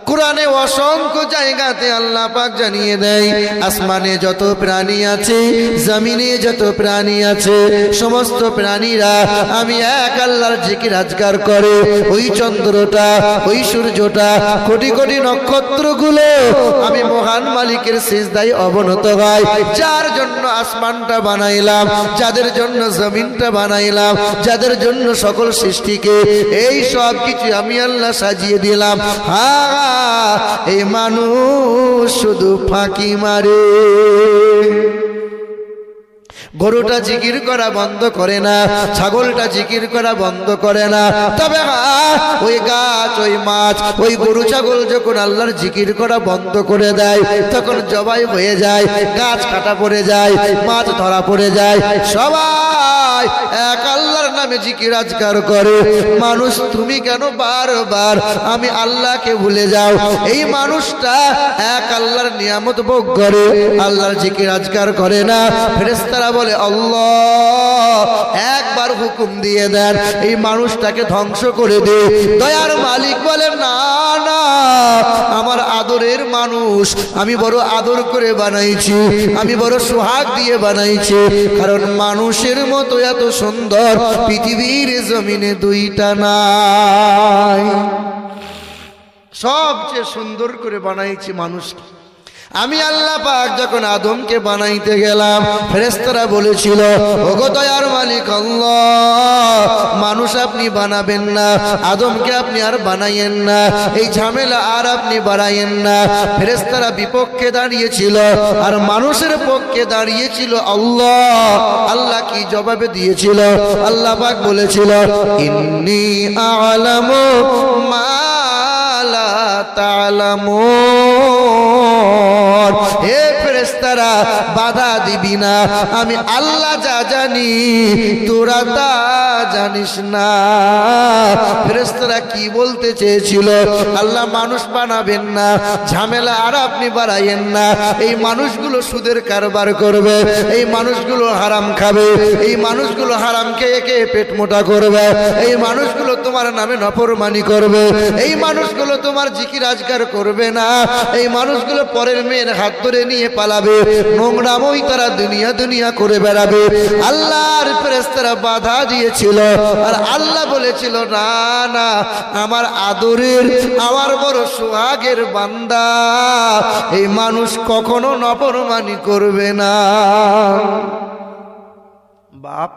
কুরআনে অসংখ্য জায়গাতে আল্লাহ পাক জানিয়ে দেয় আসমানে যত প্রাণী আছে জমিনে যত প্রাণী আছে সমস্ত প্রাণীরা আমি এক আল্লাহর জিকির আজকার করে ওই চন্দ্রটা ওই সূর্যটা কোটি কোটি নক্ষত্রগুলো আমি মহান মালিকের সিজদায় অবনত হয় যার জন্য আসমানটা বানাইলাম যাদের জন্য জমিনটা বানাইলাম যাদের জন্য সকল সৃষ্টিকে এই সব কিছু আমি আল্লাহ সাজিয়ে দিলাম এই মানুষ শুধু ফাঁকি মারে গরুটা জিকির করা বন্ধ করে না ছাগলটা জিকির করা বন্ধ করে না তবে ওই গাছ ওই মাছ ওই গরু ছাগল যখন আল্লাহর জিকির করা বন্ধ করে দেয় তখন জবাই হয়ে যায় গাছ কাটা পড়ে যায় মাছ ধরা পড়ে যায় সবাই এক আল্লাহর নামে জিকির আজকার করে মানুষ তুমি কেন বারবার আমি আল্লাহকে ভুলে যাও এই মানুষটা এক আল্লাহর নিয়ামত ভোগ করে আল্লাহর জিকির আজকার করে না ফেরেশতারা বলে আল্লাহ একবার হুকুম দিয়ে দেন এই মানুষটাকে ধ্বংস করে দে দয়ার মালিক বলে না না আমার আদরের মানুষ আমি বড় আদর করে বানাইছি আমি বড় সোহাগ দিয়ে বানাইছি কারণ মানুষের মতো এত সুন্দর পৃথিবীর জমিনে দুইটা নাই সবচেয়ে সুন্দর করে বানাইছি মানুষকে আমি আল্লাহ পাক যখন আদমকে বানাইতে গেলাম ফেরেশতারা বলেছিল ওগো দয়ার মালিক আল্লাহ মানুষ আপনি বানাবেন না আদমকে আপনি আর বানাইয়েন না এই ঝামেলা আর আপনি বাড়াইয়েন না ফেরেশতারা বিপক্ষে দাঁড়িয়েছিল আর মানুষের পক্ষে দাঁড়িয়েছিল আল্লাহ আল্লাহ কি জবাবে দিয়েছিল আল্লাহ পাক বলেছিল ইন্নী আ'লামু মা লা তা'লামুন হে ফেরেশতারা বাধা দিবি না আমি আল্লাহ যা জানি তোরা তা জানিস না ফেরেশতারা কি বলতে চেয়েছিল আল্লাহ মানুষ বানাবেন না ঝামেলা আর আপনি বাড়াইয়েন না এই মানুষগুলো সুদের কারবার করবে এই মানুষগুলো হারাম খাবে এই মানুষগুলো হারাম খেয়ে খেয়ে পেট মোটা করবে এই মানুষগুলো তোমার নামে নফরমানি করবে এই মানুষগুলো তোমার জিকির আজকার করবে না এই মানুষগুলো পরের মেয়ের হাত ধরে নিয়ে পালাবে নোংরামই তারা দুনিয়া দুনিয়া করে বেড়াবে আল্লাহর ফেরেশতারা বাধা দিয়েছিল আর আল্লাহ বলেছিল না না আমার আদরের আমার বড় সোহাগের বান্দা এই মানুষ কখনো নফরমানি করবে না বাপ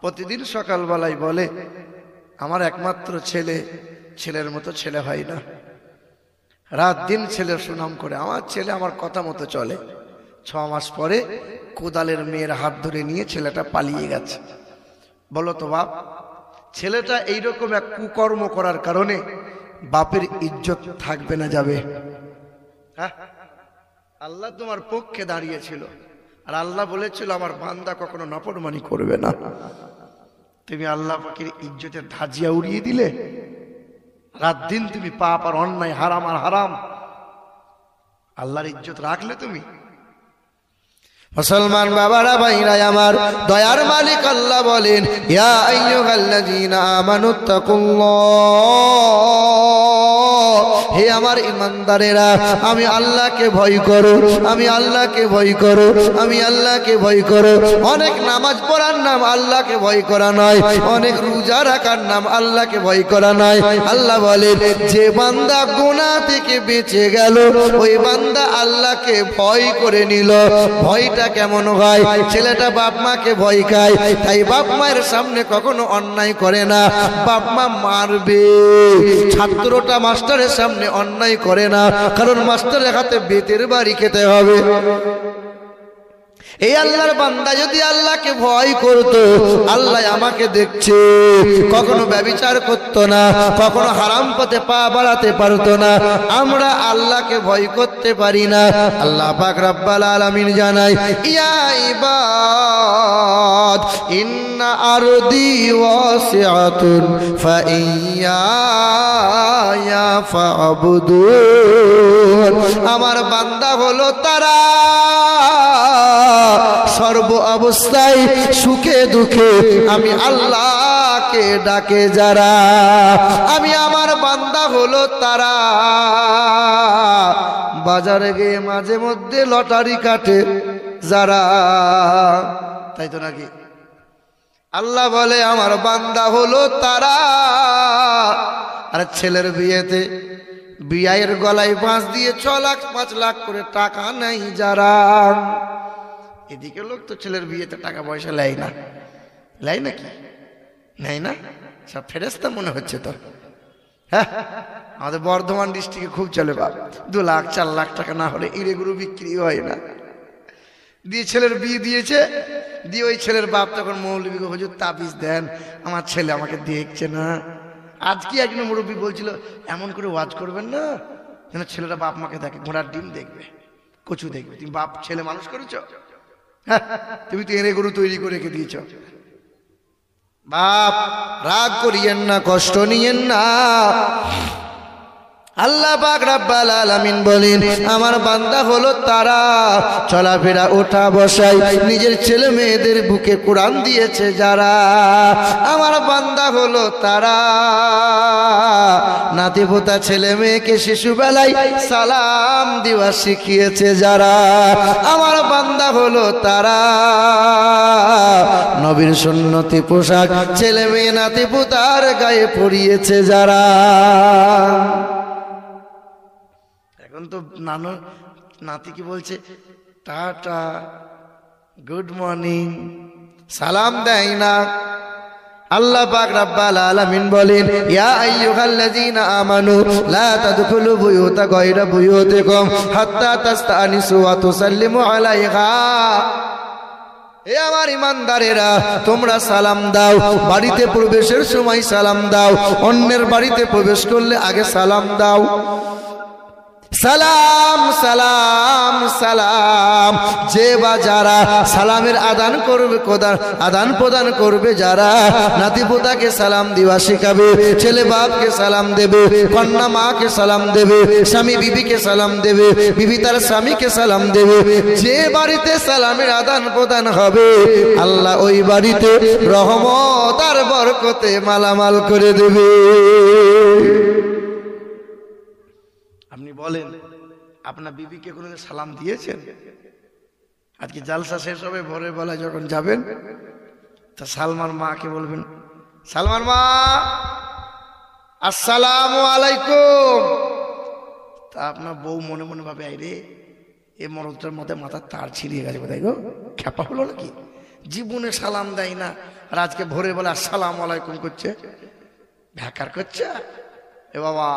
প্রতিদিন সকালবেলায় বলে আমার একমাত্র ছেলে ছেলের মতো ছেলে হয় না রাত দিন ছেলের সুনাম করে আমার ছেলে আমার কথা মতো চলে 6 মাস পরে কোদালের মেয়ের হাত ধরে নিয়ে ছেলেটা পালিয়ে গেছে বলো তো বাপ ছেলেটা এইরকম এক কুকর্ম করার কারণে বাপের ইজ্জত থাকবে না যাবে হ্যাঁ আল্লাহ তোমার পক্ষে দাঁড়িয়েছিল আর আল্লাহ বলেছিল আমার বান্দা কখনো নাফরমানি করবে না তুমি আল্লাহ পাকের ইজ্জতের ধাজিয়া উড়িয়ে দিলে রাত দিন তুমি পাপ আর অন্যায় হারাম আর হারাম আল্লাহর ইজ্জত রাখলে তুমি মুসলমান বাবারা ভাইরা আমার দয়ার মালিক আল্লাহ বলেন ইয়া আইয়ুহাল্লাযীনা আমানুত্তাকুল্লাহ হে আমার ঈমানদারেরা আমি আল্লাহকে ভয় করো আমি আল্লাহকে ভয় করো আমি আল্লাহকে ভয় করো অনেক নামাজ পড়ার নাম আল্লাহকে ভয় করা নয় অনেক রোজা রাখার নাম আল্লাহকে ভয় করা নয় আল্লাহ বলেন যে বান্দা গুনাহ থেকে বেঁচে গেল ওই বান্দা আল্লাহকে ভয় করে নিল ভয়টা কেমন হয় ছেলেটা বাপ মাকে ভয় খায় তাই বাপ মায়ের সামনে কখনো অন্যায় করে না বাপ মা মারবে ছাত্রটা মাস্টারের সামনে অন্যায় করে না কারণ মাস্টারের হাতে বেতের বাড়ি খেতে হবে এই আল্লাহর বান্দা যদি আল্লাহকে ভয় করতো আল্লাহ আমাকে দেখছে কখনো ব্যভিচার করতো না কখনো হারাম পথে পা বাড়াতে পারতো না আমরা আল্লাহকে ভয় করতে পারি না আল্লাহ পাক রব্বুল আলামিন জানায় ইয়া ইবাদ ইন্না আরদি ওয়াসিআতুন ফাইয়া ফাবুদুন আমার বান্দা হলো তারা সর্ব অবস্থায় সুখে দুঃখে আমি আল্লাহকে ডাকে যারা আমি আমার বান্দা হলো তারা বাজারে গিয়ে মাঝে মধ্যে লটারি কাটে যারা, তাই তো নাকি? আল্লাহ বলে আমার বান্দা হলো তারা। আর ছেলের বিয়েতে বিয়ের গলায় বাঁশ দিয়ে 6 লাখ 5 লাখ করে টাকা নেই যারা, এদিকে লোক তো ছেলের বিয়েতে টাকা পয়সা লেয় না, লেয় নাকি? নেই না? সব ফেরেস্তা মনে হচ্ছে তো। হ্যাঁ, আমাদের বর্ধমান ডিস্ট্রিক্টে খুব চলে বাপ, 2 লাখ 4 লাখ টাকা না হলে ইরে গরু বিক্রি হয় না। দিয়ে ছেলের বিয়ে দিয়েছে, দিয়ে ওই ছেলের বাপ তখন মৌলবীকে হুজুর তাবিজ দেন, আমার ছেলে আমাকে দেখছে না। আজকে একজন মুরব্বী বলছিল এমন করে ওয়াজ করবেন না যেন ছেলেরা বাপ মাকে দেখে, ঘোড়ার ডিম দেখবে, কচু দেখবে। তুমি বাপ ছেলে মানুষ করেছ? হ্যাঁ, তুমি তো এনে গরু তৈরি করে রেখে দিয়েছ। বাপ রাগ করিয়েন না, কষ্ট নিয়েন না। আল্লাহ পাক রব্বুল আলামিন বলেন আমার বান্দা হলো তারা চলাফেরা ওঠা বসাই নিজের ছেলে মেয়েদের বুকে কোরআন দিয়েছে যারা, আমার বান্দা হলো তারা নাতি পোতা ছেলে মেয়েকে শিশুবেলায় সালাম দেওয়া শিখিয়েছে যারা, আমার বান্দা হলো তারা নবীর সুন্নতি পোশাক ছেলে মেয়ে নাতি পোতার গায়ে পরিয়েছে যারা। এখন তো নানু নাতি কি বলছে, টাটা গুড মর্নিং, সালাম দেয় না। আল্লাহ পাক রব্বুল আলামিন বলেন ইয়া আইয়ুহাল্লাযীনা আমানু লা তাদখুলু বুয়ুতা গায়রা বুয়ুতিকুম হাত্তা তাস্তানিসু ওয়া তুসাল্লিমু আলাইহা। এ আমার ইমানদারেরা তোমরা সালাম দাও, বাড়িতে প্রবেশের সময় সালাম দাও, অন্যের বাড়িতে প্রবেশ করলে আগে সালাম দাও। সালাম সালাম সালাম, যে বা যারা সালামের আদান করবে, আদান প্রদান করবে যারা, নাতি পোতাকে সালাম দিবা শেখাবে, ছেলে বাপকে সালাম দেবে, কন্যা মাকে সালাম দেবে, স্বামী বিবিকে সালাম দেবে, বিবি তার স্বামীকে সালাম দেবে। যে বাড়িতে সালামের আদান প্রদান হবে আল্লাহ ওই বাড়িতে রহমত আর বরকতে মালামাল করে দেবে। আপনি বলেন আপনার বিবিকে কোনোদিন সালাম দিয়েছেন? আজকে জালসা শেষ হবে, ভোরের বেলায় যখন যাবেন তা সালমার মাকে বলবেন সালমার মা আসসালামু আলাইকুম। তা আপনার বউ মনে মনে ভাবে আইরে এ মরদটার মধ্যে মাথার তার ছিঁড়িয়ে গেছে কোথায় গো, খ্যাপা হলো নাকি, জীবনে সালাম দেয় না আর আজকে ভোরের বেলা আসসালামু আলাইকুম করছে, ভ্যাকার করছে। এ বাবা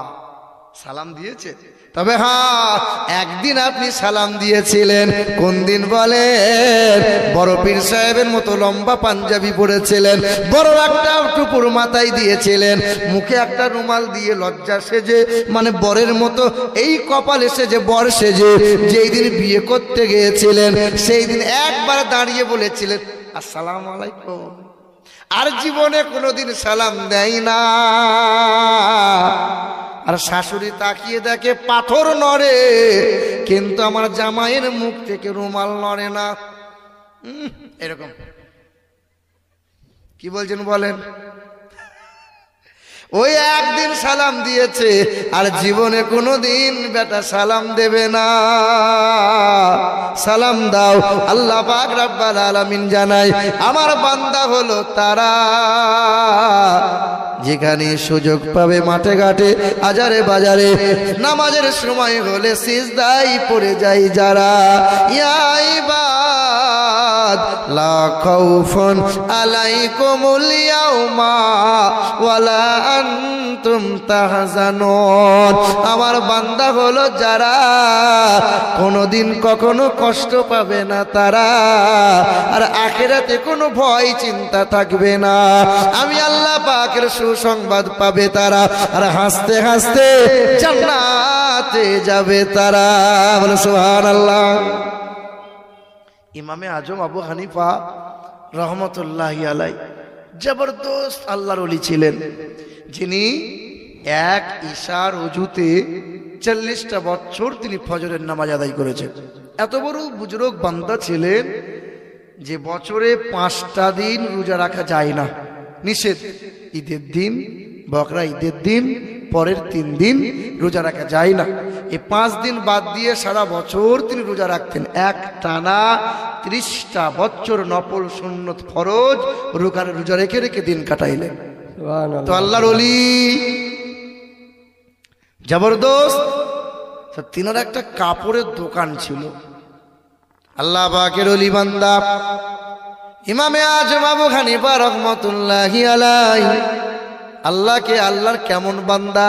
সালাম দিয়েছে? তবে হ্যাঁ একদিন আপনি সালাম দিয়েছিলেন। কোন দিন বলেন? বড় পীর সাহেবের মতো লম্বা পাঞ্জাবি পরেছিলেন, বড় একটা টুপুর মাথায় দিয়েছিলেন, মুখে একটা রুমাল দিয়ে লজ্জা সেজে মানে বরের মতো এই কপালে সেজে বর সেজে যেই দিন বিয়ে করতে গিয়েছিলেন সেই দিন একবার দাঁড়িয়ে বলেছিলেন আসসালামু আলাইকুম। আর জীবনে কোনোদিন সালাম দেয় না। আর শাশুড়ি তাকিয়ে দেখে পাথর নড়ে কিন্তু আমার জামাইয়ের মুখ থেকে রুমাল নড়ে না। এরকম কি বলছেন বলেন? ওই একদিন সালাম দিয়েছে আর জীবনে কোনোদিন বেটা সালাম দেবে না। সালাম দাও। আল্লাহ পাক রব্বুল আলামিন জানায় আমার বান্দা হলো তারা যেখানে সুযোগ পাবে মাঠে ঘাটে আজারে বাজারে নামাজের সময় হলে সিজদায় পড়ে যায় যারা। ইয়া ইবাদ লা খাউফুন আলাইকুমুল ইয়াউমা ওয়ালা আনতুম তাহজানুন। আমার বান্দা হলো যারা কোনোদিন কখনো কষ্ট পাবে না তারা, আর আখিরাতে কোনো ভয় চিন্তা থাকবে না। আমি আল্লাহ পাকের সুসংবাদ পাবে তারা, আর হাসতে হাসতে জান্নাতে যাবে তারা। বলে সুবহানাল্লাহ। ইমামে আজম আবু হানিফা রহমতুল্লাহি আলাইহি জবরদস্ত আল্লাহর ওলি ছিলেন, যিনি এক ঈশার ওযুতে 40টা বছর তিনি ফজরের নামাজ আদায় করেছেন। এত বড় বুজুর্গ বান্দা ছিলেন যে বছরে 5টা দিন রোজা রাখা যায় না, নিষেধ। ঈদের দিন, বকরা ঈদের দিন, পরের 3 দিন রোজা রাখা যায় না। এই 5 দিন বাদ দিয়ে সারা বছর তিনি রোজা রাখতেন। এক টানা 30টা বছর নফল সুন্নত ফরজ রোজা রেখে রেখে দিন কাটাইলেন। তো আল্লাহর ওলি জবরদস্ত। তিনার একটা কাপড়ের দোকান ছিল। আল্লাহ পাকের ওলি বান্দা ইমামে আজম আবু হানিফা রাহমাতুল্লাহি আলাইহি, আল্লাহকে আল্লাহর কেমন বান্দা।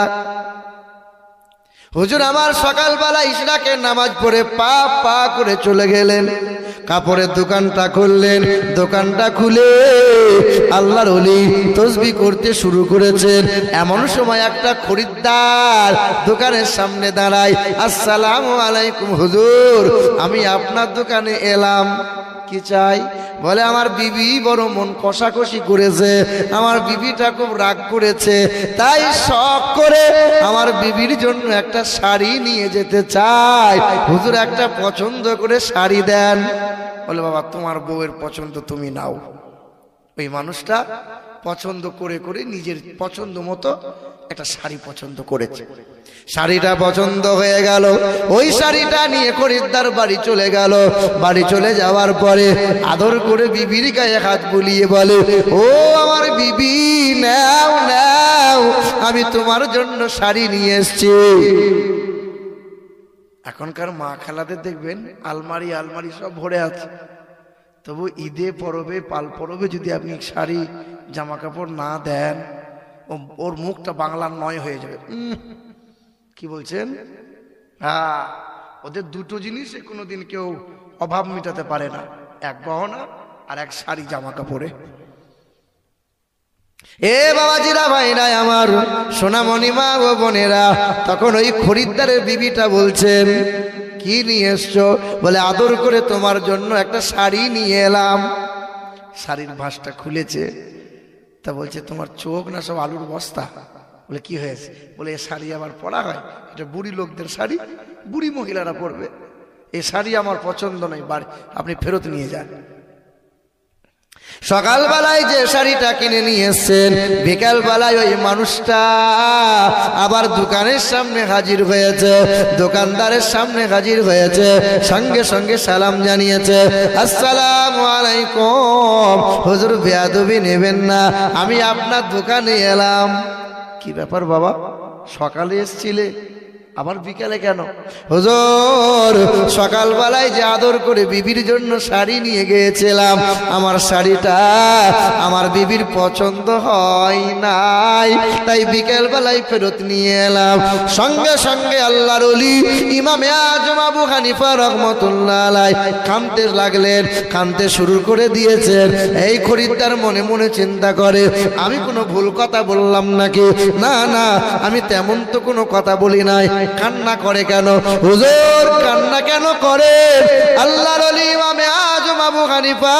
হুজুর আমার সকালবেলা ইশরাকের নামাজ পড়ে পা পা করে চলে গেলেন, কাপড়ের দোকানটা খুললেন। দোকানটা খুলে আল্লাহর ওলি তাসবিহ করতে শুরু করেছেন। এমন সময় একটা খরিদ্দার দোকানের সামনে দাঁড়ায়। আসসালামু আলাইকুম হুজুর, আমি আপনার দোকানে এলাম, কি চাই? বলে আমার বিবি বড় মন কষাকষি করেছে, আমার বিবিটা খুব রাগ করেছে, তাই শখ করে আমার বিবির জন্য একটা শাড়ি নিয়ে যেতে চাই, হুজুর একটা পছন্দ করে শাড়ি দেন। বলে বাবা তোমার বউয়ের পছন্দ তুমি নাও। ওই মানুষটা পছন্দ করে করে নিজের পছন্দ মতো একটা শাড়ি পছন্দ করেছে। শাড়িটা পছন্দ হয়ে গেল, ওই শাড়িটা নিয়ে খরিদ্দার বাড়ি চলে গেল। বাড়ি চলে যাওয়ার পরে আদর করে বিবির গায়ে হাত বুলিয়ে বলে, ও আমার বিবি, নাও নাও, আমি তোমার জন্য শাড়ি নিয়ে এসেছি। এখনকার মা খালাদের দেখবেন আলমারি আলমারি সব ভরে আছে, তবু ঈদে পরবে পাল পরবে যদি আপনি শাড়ি জামা কাপড় না দেন, ওর মুখটা বাংলার নয় হয়ে যাবে। কি বলছেন? হ্যাঁ, ওদের দুটো জিনিসে কোনোদিন কেউ অভাব মেটাতে পারে না, এক গহনা আর এক শাড়ি জামা কাপড়ে। এ বাবাজিরা, ভাইরা আমার, সোনামণি মা ও বোনেরা, তখন ওই খরিদ্দারের বিবিটা বলছেন, কি নিয়ে এসছো? বলে আদর করে তোমার জন্য একটা শাড়ি নিয়ে এলাম। শাড়ির ভাঁজটা খুলেছে, তা বলছে তোমার চোখ না সব আলুর বস্তা? বলে কি হয়েছে? বলে এ শাড়ি আবার পরা হয়, এটা বুড়ি লোকদের শাড়ি, বুড়ি মহিলারা পরবে, এই শাড়ি আমার পছন্দ নয়, বাড়ি আপনি ফেরত নিয়ে যান। সকালবেলায় যে শাড়িটা কিনে নিয়ে এসছেন, বিকালবেলায় ওই মানুষটা আবার দোকানের সামনে হাজির হয়েছে, দোকানদারের সামনে হাজির হয়েছে, সঙ্গে সঙ্গে সালাম জানিয়েছে, আসসালামু আলাইকুম হুজুর, বেয়াদবি নেবেন না, আমি আপনার দোকানে এলাম। কি ব্যাপার বাবা, সকালে এসছিলে আবার বিকালে কেন? হুজুর সকালবেলায় যে আদর করে বিবির জন্য শাড়ি নিয়ে গিয়েছিলাম, আমার শাড়িটা আমার বিবির পছন্দ হয় নাই, তাই বিকেল বেলায় ফেরত নিয়ে এলাম। সঙ্গে সঙ্গে আল্লাহর ওলি ইমামে আজম আবু হানিফা রাহমাতুল্লাহ আলাইহি কাঁদতে লাগলেন, কাঁদতে শুরু করে দিয়েছেন। এই খরিদ্দার মনে মনে চিন্তা করে, আমি কোনো ভুল কথা বললাম নাকি? না না, আমি তেমন তো কোনো কথা বলি নাই। কান্না করে কেন হুজুর? কান্না কেন করে? আল্লাহর ওলি ইমামে আজম আবু হানিফা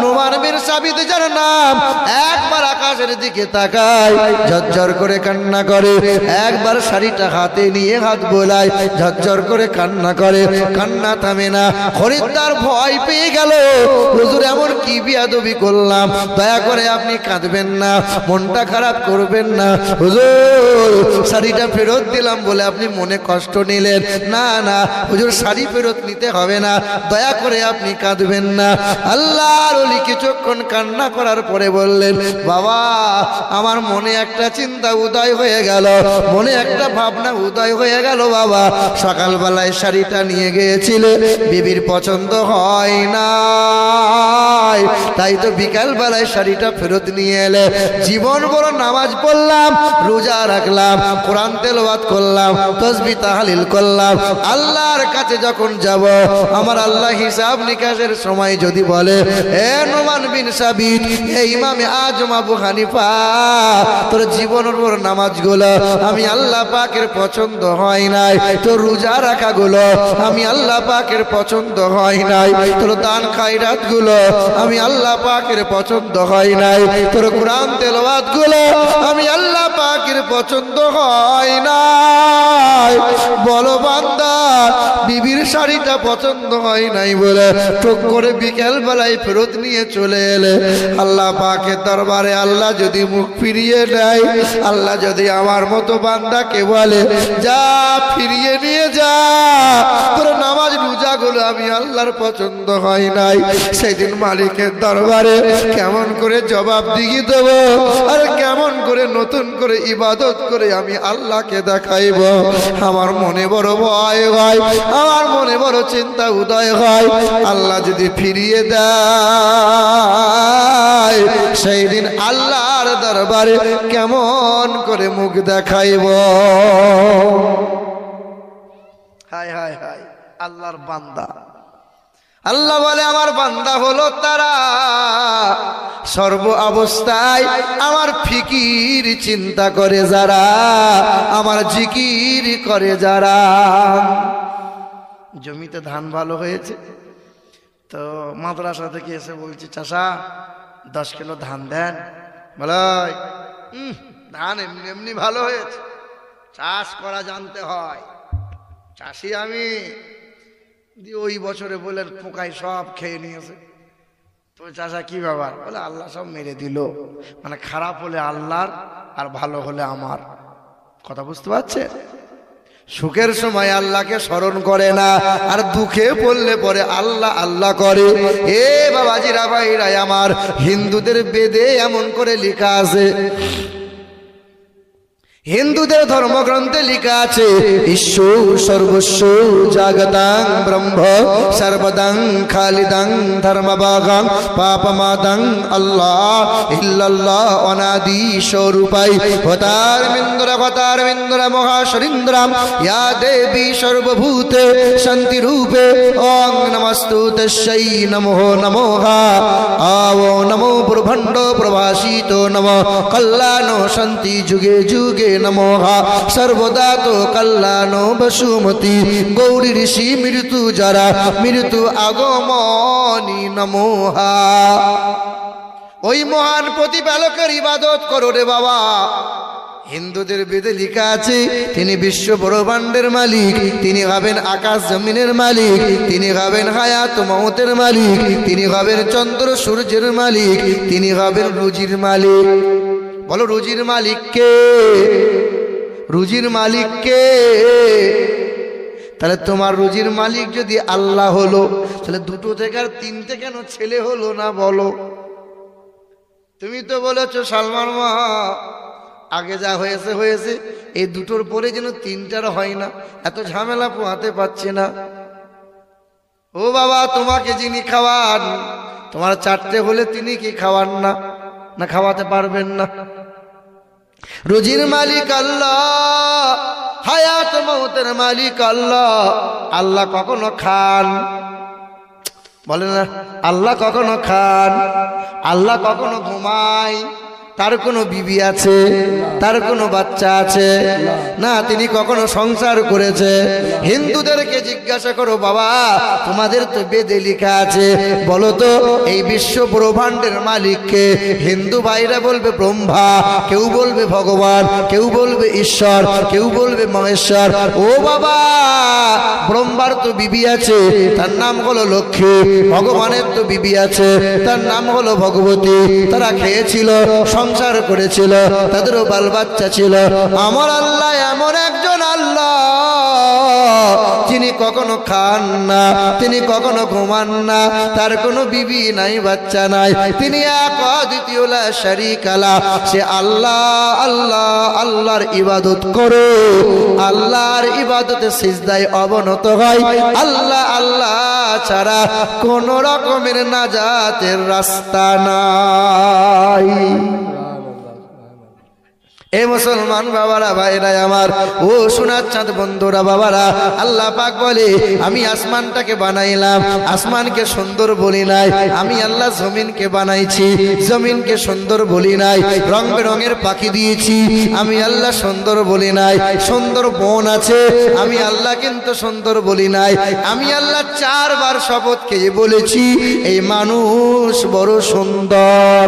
নুমান বিন সাবিত যার নাম, একবার আকাশের দিকে তাকায়, ঝরঝর করে কান্না করে, একবার শাড়িটা হাতে নিয়ে হাত বোলায়, ঝরঝর করে কান্না করে, কান্না থামে না। খরিদ্দার ভয় পেয়ে গেল, হুজুর এমন কি বিয়াদবি করলাম, দয়া করে আপনি কাঁদবেন না, মনটা খারাপ করবেন না, হুজুর শাড়িটা ফেরত দিলাম বলে আপনি মনে কষ্ট নিলেন, না না হুজুর শাড়ি ফেরত নিতে হবে না, দয়া করে আপনি কাঁদবেন না। আল্লাহর ওলি কিছুক্ষণ কান্না করার পরে বললেন, বাবা আমার মনে একটা চিন্তা উদয় হয়ে গেল, মনে একটা ভাবনা উদয় হয়ে গেল বাবা, সকালবেলায় শাড়িটা নিয়ে গিয়েছিলে, বিবির পছন্দ হয় না, তাই তো বিকাল বেলায় শাড়িটা ফেরত নিয়ে এলে। জীবন বড় নামাজ পড়লাম, রোজা রাখলাম, কোরআন তেলাওয়াত করলাম, তাসবিহ তাহলিল করলাম, আল্লাহর কাছে যখন যাব, আমার আল্লাহ হিসাব নিকাশের সময় যদি বলে, এ নুমান বিন সাবিত, এ ইমামে আজম আবু হানিফা, তোর জীবনের বড় নামাজগুলো আমি আল্লাহ পাকের পছন্দ হয় নাই, তোর রোজা রাখাগুলো আমি আল্লাহ পাকের পছন্দ হয় নাই, তোর দান খায়রাত গুলো আমি আল্লাহ পাকের পছন্দ হয় নাই, তোর কোরআন তেলাওয়াত গুলো আমি আল্লাহ পাকের পছন্দ হয় নাই। বলো বান্দা বিবির শাড়িটা পছন্দ হয় নাই বলে টুক করে বিকেল বেলায় ফেরত নিয়ে চলে এলে আল্লাহ পাকের দরবারে আল্লাহ যদি মুখ ফিরিয়ে নেয়, আল্লাহ যদি আমার মতো বান্দাকে বলে যা ফিরিয়ে নিয়ে যা, তোর নামাজ রোজাগুলো আমি আল্লাহর পছন্দ হয় নাই, সেদিন মালিকের দরবারে কেমন করে জবাব দিয়ে দেব, আর কেমন করে নতুন করে ইবাদত করে আমি আল্লাহকে দেখাইব। আমার মনে বড় ভয় হয়, আমার মনে বড় চিন্তা উদয় হয়, আল্লাহ যদি ফিরিয়ে দেয় সেই দিন আল্লাহর দরবারে কেমন করে মুখ দেখাইব। হায় হায় হায়, আল্লাহর বান্দা, আল্লাহ বলে আমার বান্দা হলো তারা সর্ব অবস্থায় আমার ফিকির চিন্তা করে যারা, আমার জিকির করে যারা। জমিতে ধান ভালো হয়েছে তো মাদ্রাসা থেকে এসে বলছি চাষা 10 কিলো ধান দেন। বলে ধান এমনি এমনি ভালো হয়েছে, চাষ করা জানতে হয়, চাষি আমি। ওই বছরে বললেন পোকায় সব খেয়ে নিয়েছে। তো চাষা কি ব্যাপার? বলে আল্লাহ সব মেরে দিল। মানে খারাপ হলে আল্লাহর আর ভালো হলে আমার। কথা বুঝতে পারছে? সুখের সময় আল্লাহকে স্মরণ করে না, আর দুঃখে পড়লে পরে আল্লাহ আল্লাহ করে। এ বাবাজিরা ভাইরা আমার, হিন্দুদের বেদে এমন করে লেখা আছে, হিন্দুদের ধর্মগ্রন্থে লেখা আছে ঈশ্বর সর্বস্ব জাগতাং ব্রহ্ম সর্বদাং খালিদাং ধর্মভাগাং পাপমাদাং আল্লাহ ইল্লাল্লাহ অনাদি স্বরূপাই হতারমিন্দ্র মহাশরীন্দ্রাম ইয়া দেবী সর্বভূতে শান্তি রূপে ওং নমস্তু তস্যৈ নমো নমঃ আও নমো ব্রহ্মাণ্ড প্রভাসিতো নমো কল্যাণো শান্তি যুগে যুগে নমঃ সর্বদা তো কল্যাণো বসুমতি গৌরী ঋষি মৃত্যু যারা মৃত্যু আগমনী নমঃ। ওই মহান প্রতিপালকের ইবাদত করো রে বাবা। হিন্দুদের বেদে লেখা আছে তিনি বিশ্ব ব্রহ্মাণ্ডের মালিক, তিনি হবেন আকাশ জমিনের মালিক, তিনি হবেন হায়াত মওতের মালিক, তিনি হবেন চন্দ্র সূর্যের মালিক, তিনি হবেন রুজির মালিক। বলো রুজির মালিক কে? রুজির মালিক কে? তাহলে তোমার রুজির মালিক যদি আল্লাহ হলো, তাহলে 2 থেকে আর 3টে কেন ছেলে হলো না বলো? তুমি তো বলেছো সালমান মা আগে যা হয়েছে হয়েছে, এই 2টোর পরে যেন 3টার হয় না, এত ঝামেলা পোহাতে পারছে না। ও বাবা, তোমাকে যিনি খাওয়ান, তোমার 4টে হলে তিনি কি খাওয়ান না? না খাওয়াতে পারবেন না? রুজির মালিক আল্লাহ, হায়াত মওতের মালিক আল্লাহ। আল্লাহ কখনো খান? বলে না। আল্লাহ কখনো খান? আল্লাহ কখনো ঘুমায়? তার কোনো বিবি আছে? তার কোনো বাচ্চা আছে? না, তিনি কখনো সংসার করেছে? হিন্দুদেরকে জিজ্ঞাসা করো বাবা, তোমাদের তো বেদে লেখা আছে, বলো তো এই বিশ্ব ব্রহ্মাণ্ডের মালিককে? হিন্দু ভাইরা বলবে ব্রহ্মা, কেউ বলবে ভগবান, কেউ বলবে ঈশ্বর, কেউ বলবে মহেশ্বর। ও বাবা, ব্রহ্মার তো বিবি আছে, তার নাম হলো লক্ষ্মী। ভগবানের তো বিবি আছে, তার নাম হলো ভগবতী। তারা খেয়েছিল, সংসার করেছিল, তাদেরও বাল বাচ্চা ছিল। আমার আল্লাহ এমন একজন আল্লাহ, যিনি কখনো খান না, তিনি কখনো ঘুমান না, তার কোনো বিবি নাই, বাচ্চা নাই, তিনি এক অদ্বিতীয় লা শারীকা লা। সে আল্লাহ আল্লাহ, আল্লাহর ইবাদত করো, আল্লাহর ইবাদতে সিজদায় অবনত হয়। আল্লাহ আল্লাহ ছাড়া কোন রকমের নাজাতের রাস্তা নাই। এ মুসলমান বাবারা, ভাইরা আমার, ও সোনার চাঁদ বন্ধুরা, বাবারা, আল্লাহ পাক বলে আমি আসমানটাকে বানাইলাম, আসমানকে সুন্দর বলি নাই। আমি আল্লাহ জমিনকে বানাইছি, জমিনকে সুন্দর বলি নাই। রং বেরঙের পাখি দিয়েছি, আমি আল্লাহ সুন্দর বলি নাই। সুন্দর বন আছে, আমি আল্লাহ কিন্তু সুন্দর বলি নাই। আমি আল্লাহ 4 বার শপথ খেয়ে বলেছি এই মানুষ বড় সুন্দর।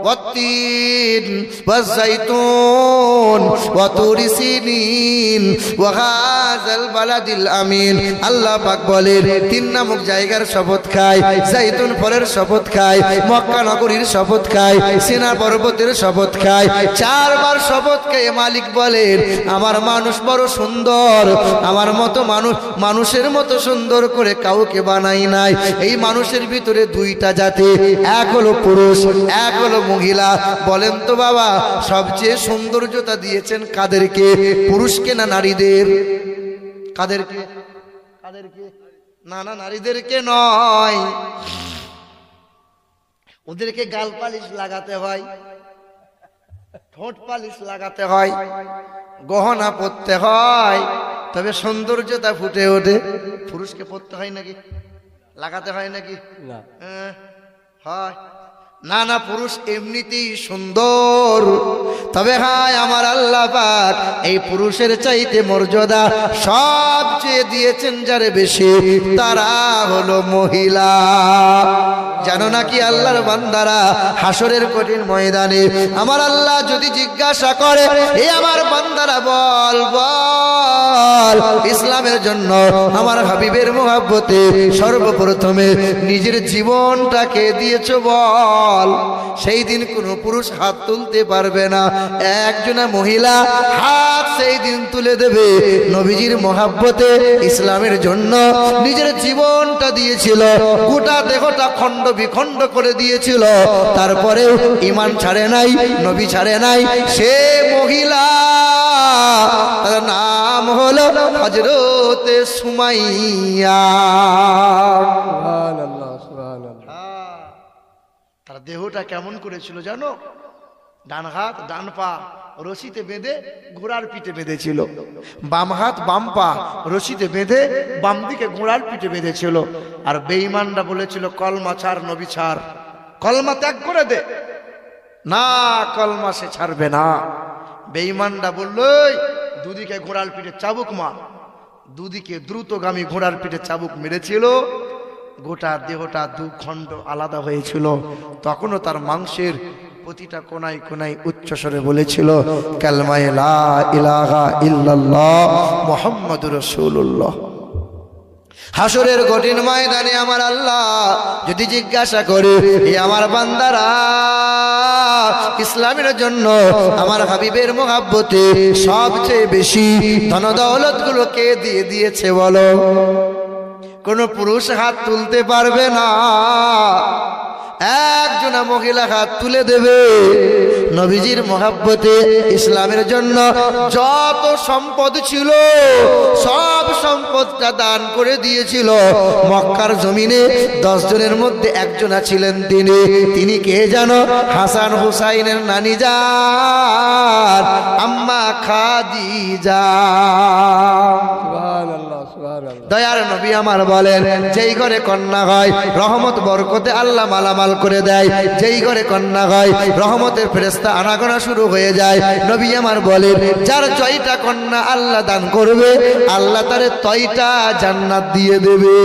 ওয়াত-তিন ওয়াজ-যাইতুন ওয়া তুরি সিনিন ওয়া হাযাল বালাদিল আমিন। আল্লাহ পাক বলেন 3 নামক জায়গার শপথ খায়, যাইতুন ফলের শপথ খায়, মক্কা নগরীর শপথ খায়, সিনা পর্বতের শপথ খায়। 4 বার শপথ খেয়ে মালিক বলেন আমার মানুষ বড় সুন্দর, আমার মতো মানুষের মতো সুন্দর করে কাউকে বানাই নাই। এই মানুষের ভিতরে 2টা জাতি, এক হলো পুরুষ, এক হলো মহিলা। বলেন তো বাবা, সবচেয়ে সৌন্দর্যতা দিয়েছেন কাদেরকে, পুরুষকে না নারীদের? কাদেরকে? কাদেরকে? না না, নারীদেরকে নয়। ওদেরকে গাল পালিশ লাগাতে হয়, ঠোঁট পালিশ লাগাতে হয়, গহনা পরতে হয়, তবে সৌন্দর্যতা ফুটে ওঠে। পুরুষকে পরতে হয় নাকি, লাগাতে হয় নাকি? হয় না না, পুরুষ এমনিতেই সুন্দর। তবে হায় আমার আল্লাহ পাক এই পুরুষের চাইতে মর্যাদা সবচেয়ে দিয়েছেন যারে বেশি, তারা হলো মহিলা। জানো নাকি আল্লাহর বান্দারা, হাসরের কঠিন ময়দানে আমার আল্লাহ যদি জিজ্ঞাসা করে, এ আমার বান্দারা বল বল ইসলামের জন্য আমার হাবিবের মহব্বতে সর্বপ্রথমে নিজের জীবনটাকে দিয়েছো বল, সেই দিন কোনো পুরুষ হাত তুলতে পারবে না। একজনা মহিলা হাত সেই দিন তুলে দেবে, নবীজির মহব্বতে ইসলামের জন্য নিজের জীবনটা দিয়েছিল, গোটা দেহটা খণ্ড বিখণ্ড করে দিয়েছিল, তারপরেও ঈমান ছাড়ে নাই, নবী ছাড়ে নাই। সে মহিলা, তার নাম হলো হযরতে সুমাইয়া। সুবহানাল্লাহ, সুবহানাল্লাহ। তার দেহটা কেমন করেছিল জানো? ডান হাত ডান পা রশিতে বেঁধে ঘোড়ার পিঠে বেঁধেছিল, বাম হাত বাম পা রশিতে বেঁধে বাম দিকে ঘোড়ার পিঠে বেঁধেছিল। আর বেঈমানরা বলেছিল কলমা ছাড়, নবী ছাড়, কলমা ত্যাগ করে দে। না, কলমা সে ছাড়বে না। বেঈমানরা বলল দুদিকে ঘোড়ার পিঠে চাবুক মার, দুদিকে দ্রুতগামী ঘোড়ার পিঠে চাবুক মেরেছিল, গোটা দেহটা 2 খণ্ড আলাদা হয়েছিল। তখনও তার মাংসের প্রতিটা কোনায় কোনায় উচ্চস্বরে বলেছিল কালমায়ে লা ইলাহা ইল্লাল্লাহ মুহাম্মাদুর রাসূলুল্লাহ। হাসরের কঠিন ময়দানে আমার আল্লাহ যদি জিজ্ঞাসা করে, হে আমার বান্দারা, ইসলামের জন্য আমার হাবিবের মহব্বতে সবচেয়ে বেশি ধন দৌলত গুলো কে দিয়ে দিয়েছে বলো? কোন পুরুষ হাত তুলতে পারবে না, একজনা মহিলা হাত তুলে দেবে। নবীজির মহব্বতে ইসলামের জন্য যত সম্পদ ছিল সব সম্পদটা দান করে দিয়েছিল। মক্কার জমিনে 10 জনের মধ্যে একজনা ছিলেন তিনি কে জানো? হাসান হুসাইনের নানি যান আম্মা খাদিজা। সুবহানাল্লাহ, সুবহানাল্লাহ। দয়ার নবী আমার বলেন, যেই ঘরে কন্যা হয় রহমত বরকতে আল্লাহ মালামাল করে দেয়, যেই ঘরে কন্যা হয় রহমতের ফেরেশতা আনাগোনা শুরু হয়ে যায়। নবী আমার বলেন, যার 6টা কন্যা আল্লাহ দান করবে, আল্লাহ তারে 6টা জান্নাত দিয়ে দেবে।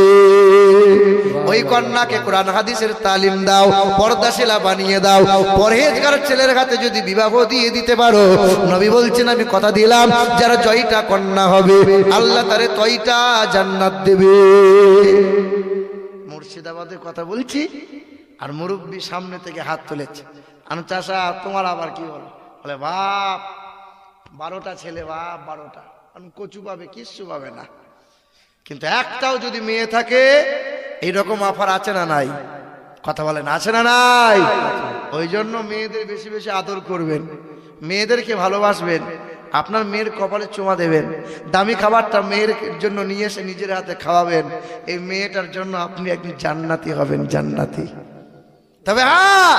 ওই কন্যাকে কোরআন হাদিসের তালিম দাও, পর্দাশীলা বানিয়ে দাও, পরহেজগার ছেলের হাতে যদি বিবাহ দিয়ে দিতে পারো, নবী বলছেন আমি কথা দিলাম, যার 6টা কন্যা হবে আল্লাহ তারে 6টা জান্নাত দেবে। মুর্শিদাবাদের কথা বলছি, আর মুরব্বী সামনে থেকে হাত তুলেছে। আমি চাষা, তোমার আবার কি হলো? বলে বাপ 12টা ছেলে, বাপ 12টা। আমি কচু পাবে, কিচ্ছু পাবে না, কিন্তু একটাও যদি মেয়ে থাকে এইরকম অফার আছে না নাই? কথা বলেন, আছে না নাই? ওই জন্য মেয়েদের বেশি বেশি আদর করবেন, মেয়েদেরকে ভালোবাসবেন, আপনার মেয়ের কপালে চুমা দেবেন, দামি খাবারটা মেয়ের জন্য নিয়ে এসে নিজের হাতে খাওয়াবেন। এই মেয়েটার জন্য আপনি একদিন জান্নাতি হবেন, জান্নাতি। তবে হ্যাঁ,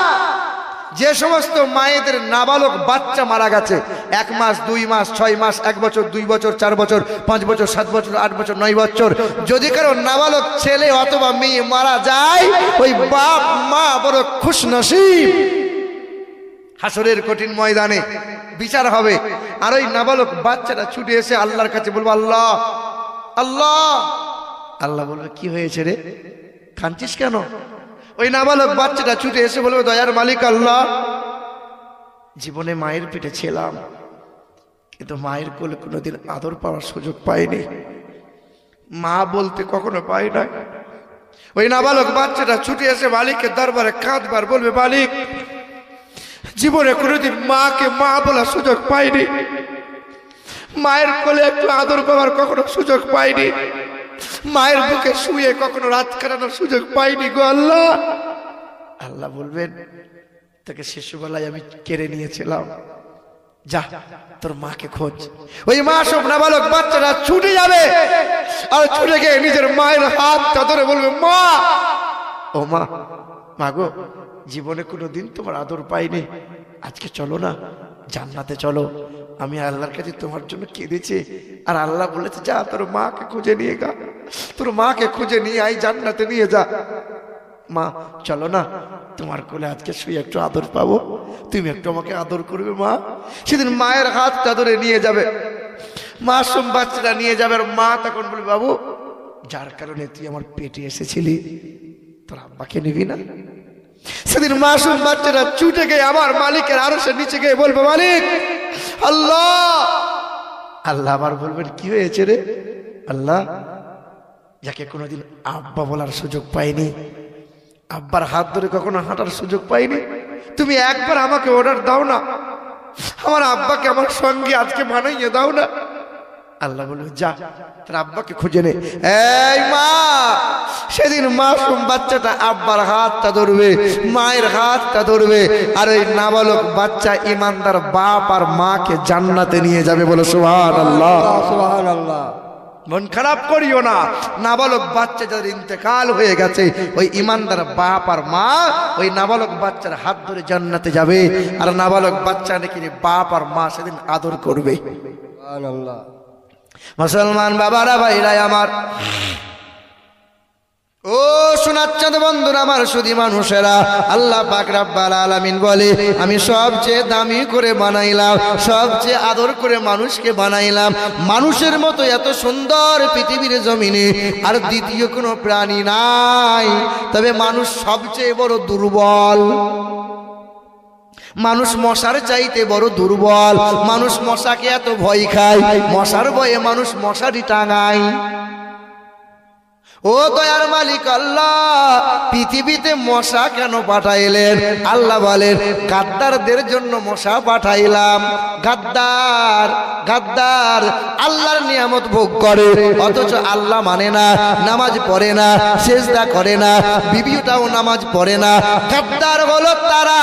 যে সমস্ত মায়েদের নাবালক বাচ্চা মারা গেছে, 1 মাস 2 মাস 6 মাস 1 বছর 2 বছর 4 বছর 5 বছর 7 বছর 8 বছর 9 বছর, যদি কারো নাবালক ছেলে অথবা মেয়ে মারা যায়, ওই বাপ মা বড় খুশনসিব। হাসরের কঠিন ময়দানে বিচার হবে, আর ওই নাবালক বাচ্চাটা ছুটে এসে আল্লাহর কাছে বলবো, আল্লাহ আল্লাহ। আল্লাহ বলবে, কি হয়েছে রে, কাঁদছিস কেন? ওই নাবালক বাচ্চাটা ছুটে এসে বলবে, দয়ার মালিক আল্লাহ, জীবনে মায়ের পেটে ছিলাম, কিন্তু মায়ের কোলে কোনোদিন আদর পাওয়ার সুযোগ পাইনি, মা বলতে কখনো পাই না। ওই নাবালক বাচ্চাটা ছুটে এসে মালিকের দরবারে কাঁদবার বলবে, মালিক, জীবনে কোনোদিন মাকে মা বলার সুযোগ পাইনি, মায়ের কোলে একটু আদর পাওয়ার কখনো সুযোগ পাইনি, মায়ের বুকে শুয়ে কখনো রাত কাটানোর সুযোগ পাইনি গো আল্লাহ। আল্লাহ বলবেন, তোকে শিশুবেলায় আমি কেড়ে নিয়েছিলাম, যা তোর মাকে খোঁজ। ওই মা সব নাবালক বাচ্চারা ছুটে যাবে, আর ছুটে গিয়ে নিজের মায়ের হাতটা ধরে বলবে, মা, ও মা, মা গো, জীবনে কোনোদিন তোমার আদর পাইনি, আজকে চলো না জান্নাতে চলো, আমি আল্লাহর কাছে তোমার জন্য কেঁদেছি। আর আল্লাহ বলেছে, যা তোর মাকে খুঁজে নিয়ে গা, তোর মাকে খুঁজে নিয়ে আই, জান্নাতে নিয়ে যা। মা চলো না, তোমার কোলে আজকে শুয়ে একটু আদর পাবো, তুমি একটু আমাকে আদর করবে মা। সেদিন মায়ের হাতটা ধরে নিয়ে যাবে, মাসুম বাচ্চাটা নিয়ে যাবে, আর মা তখন বলবে, বাবু, যার কারণে তুই আমার পেটে এসেছিলি, তোর আব্বাকে নিবি না? সেদিন মাসুম বাচ্চাটা ছুটে গিয়ে আমার মালিকের আরশের নিচে গিয়ে বলবে, মালিক, আল্লাহ। আল্লাহ আবার বলবেন, কি হয়েছে রে? আল্লাহ, যাকে কোনোদিন আব্বা বলার সুযোগ পাইনি, আব্বার হাত ধরে কখনো হাঁটার সুযোগ পাইনি, তুমি একবার আমাকে অর্ডার দাও না, আমার আব্বাকে আমার সঙ্গে আজকে বানাইয়ে দাও না। আল্লাহ বলবে, যা তোর আব্বাকে খুঁজে নে। এই মা, সেদিন মাসুম বাচ্চাটা আব্বার হাতটা ধরবে, মায়ের হাতটা ধরবে, আর ওই নাবালক বাচ্চা ইমানদার বাপ আর মাকে জান্নাতে নিয়ে যাবে। বলো সুবহানাল্লাহ, সুবহানাল্লাহ। মন খারাপ করিও না, নাবালক বাচ্চা যাদের ইন্তেকাল হয়ে গেছে, ওই ইমানদার বাপ আর মা ওই নাবালক বাচ্চার হাত ধরে জান্নাতে যাবে, আর নাবালক বাচ্চা নাকি বাপ আর মা সেদিন আদর করবে। সুবহানাল্লাহ। মুসলমান বাবারা, ভাইরা আমার, ও শোনাচ্ছেন বন্ধুরা আমার, শুধু মানুষেরা, আল্লাহ পাক রব্বুল আলামিন বলে, আমি সবচেয়ে দামি করে বানাইলাম, সবচেয়ে আদর করে মানুষকে বানাইলাম। মানুষের মতো এত সুন্দর পৃথিবীর জমিনে আর দ্বিতীয় কোনো প্রাণী নাই, তবে মানুষ সবচেয়ে বড় দুর্বল। মানুষ মশার চাইতে বড় দুর্বল। মানুষ মশাকে এত ভয় খায়, মশার ভয়ে মানুষ মশারি টাঙায়। ও দয়ার মালিক আল্লাহ, পৃথিবীতে মশা কেন পাঠাইলেন? আল্লাহ বলেন, গাদ্দারদের জন্য মশা পাঠাইলাম। গাদ্দার, গাদ্দার আল্লাহর নিয়ামত ভোগ করে, অথচ আল্লাহ মানে না, নামাজ পড়ে না, সেজদা করে না, বিবিটাও নামাজ পড়ে না। গাদ্দার হলো তারা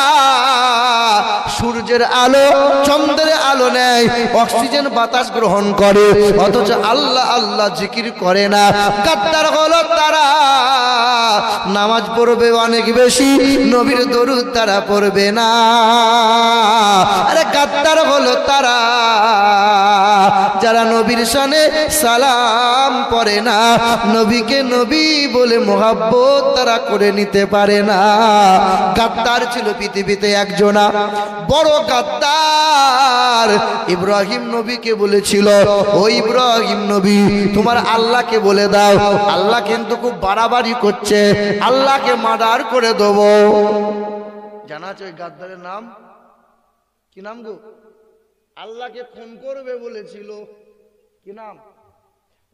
সূর্যের আলো, চন্দ্রের আলো নেয়, অক্সিজেন বাতাস গ্রহণ করে, অথচ আল্লাহ আল্লাহ জিকির করে না। গাদ্দার হলো তারা নামাজ পড়বে অনেক বেশি, নবীর দরুদ তারা পড়বে না। আরে গাদ্দার হলো তারা যারা নবীর শানে সালাম পড়ে না, নবীকে নবী বলে মোহাব্বত তারা করে নিতে পারে না। গাদ্দার ছিল পৃথিবীতে একজনা, বড় গাদ্দার। ইব্রাহিম নবীকে বলেছিল, ও ইব্রাহিম নবী, তোমার আল্লাহকে বলে দাও, আল্লাহ কিন্তু খুব বাড়াবাড়ি করছে, আল্লাহকে মার্ডার করে দেব। জানা আছে ওই গাদ্দারের নাম কি? নাম গো? আল্লাহকে খুন করবে বলেছিল, কি নাম?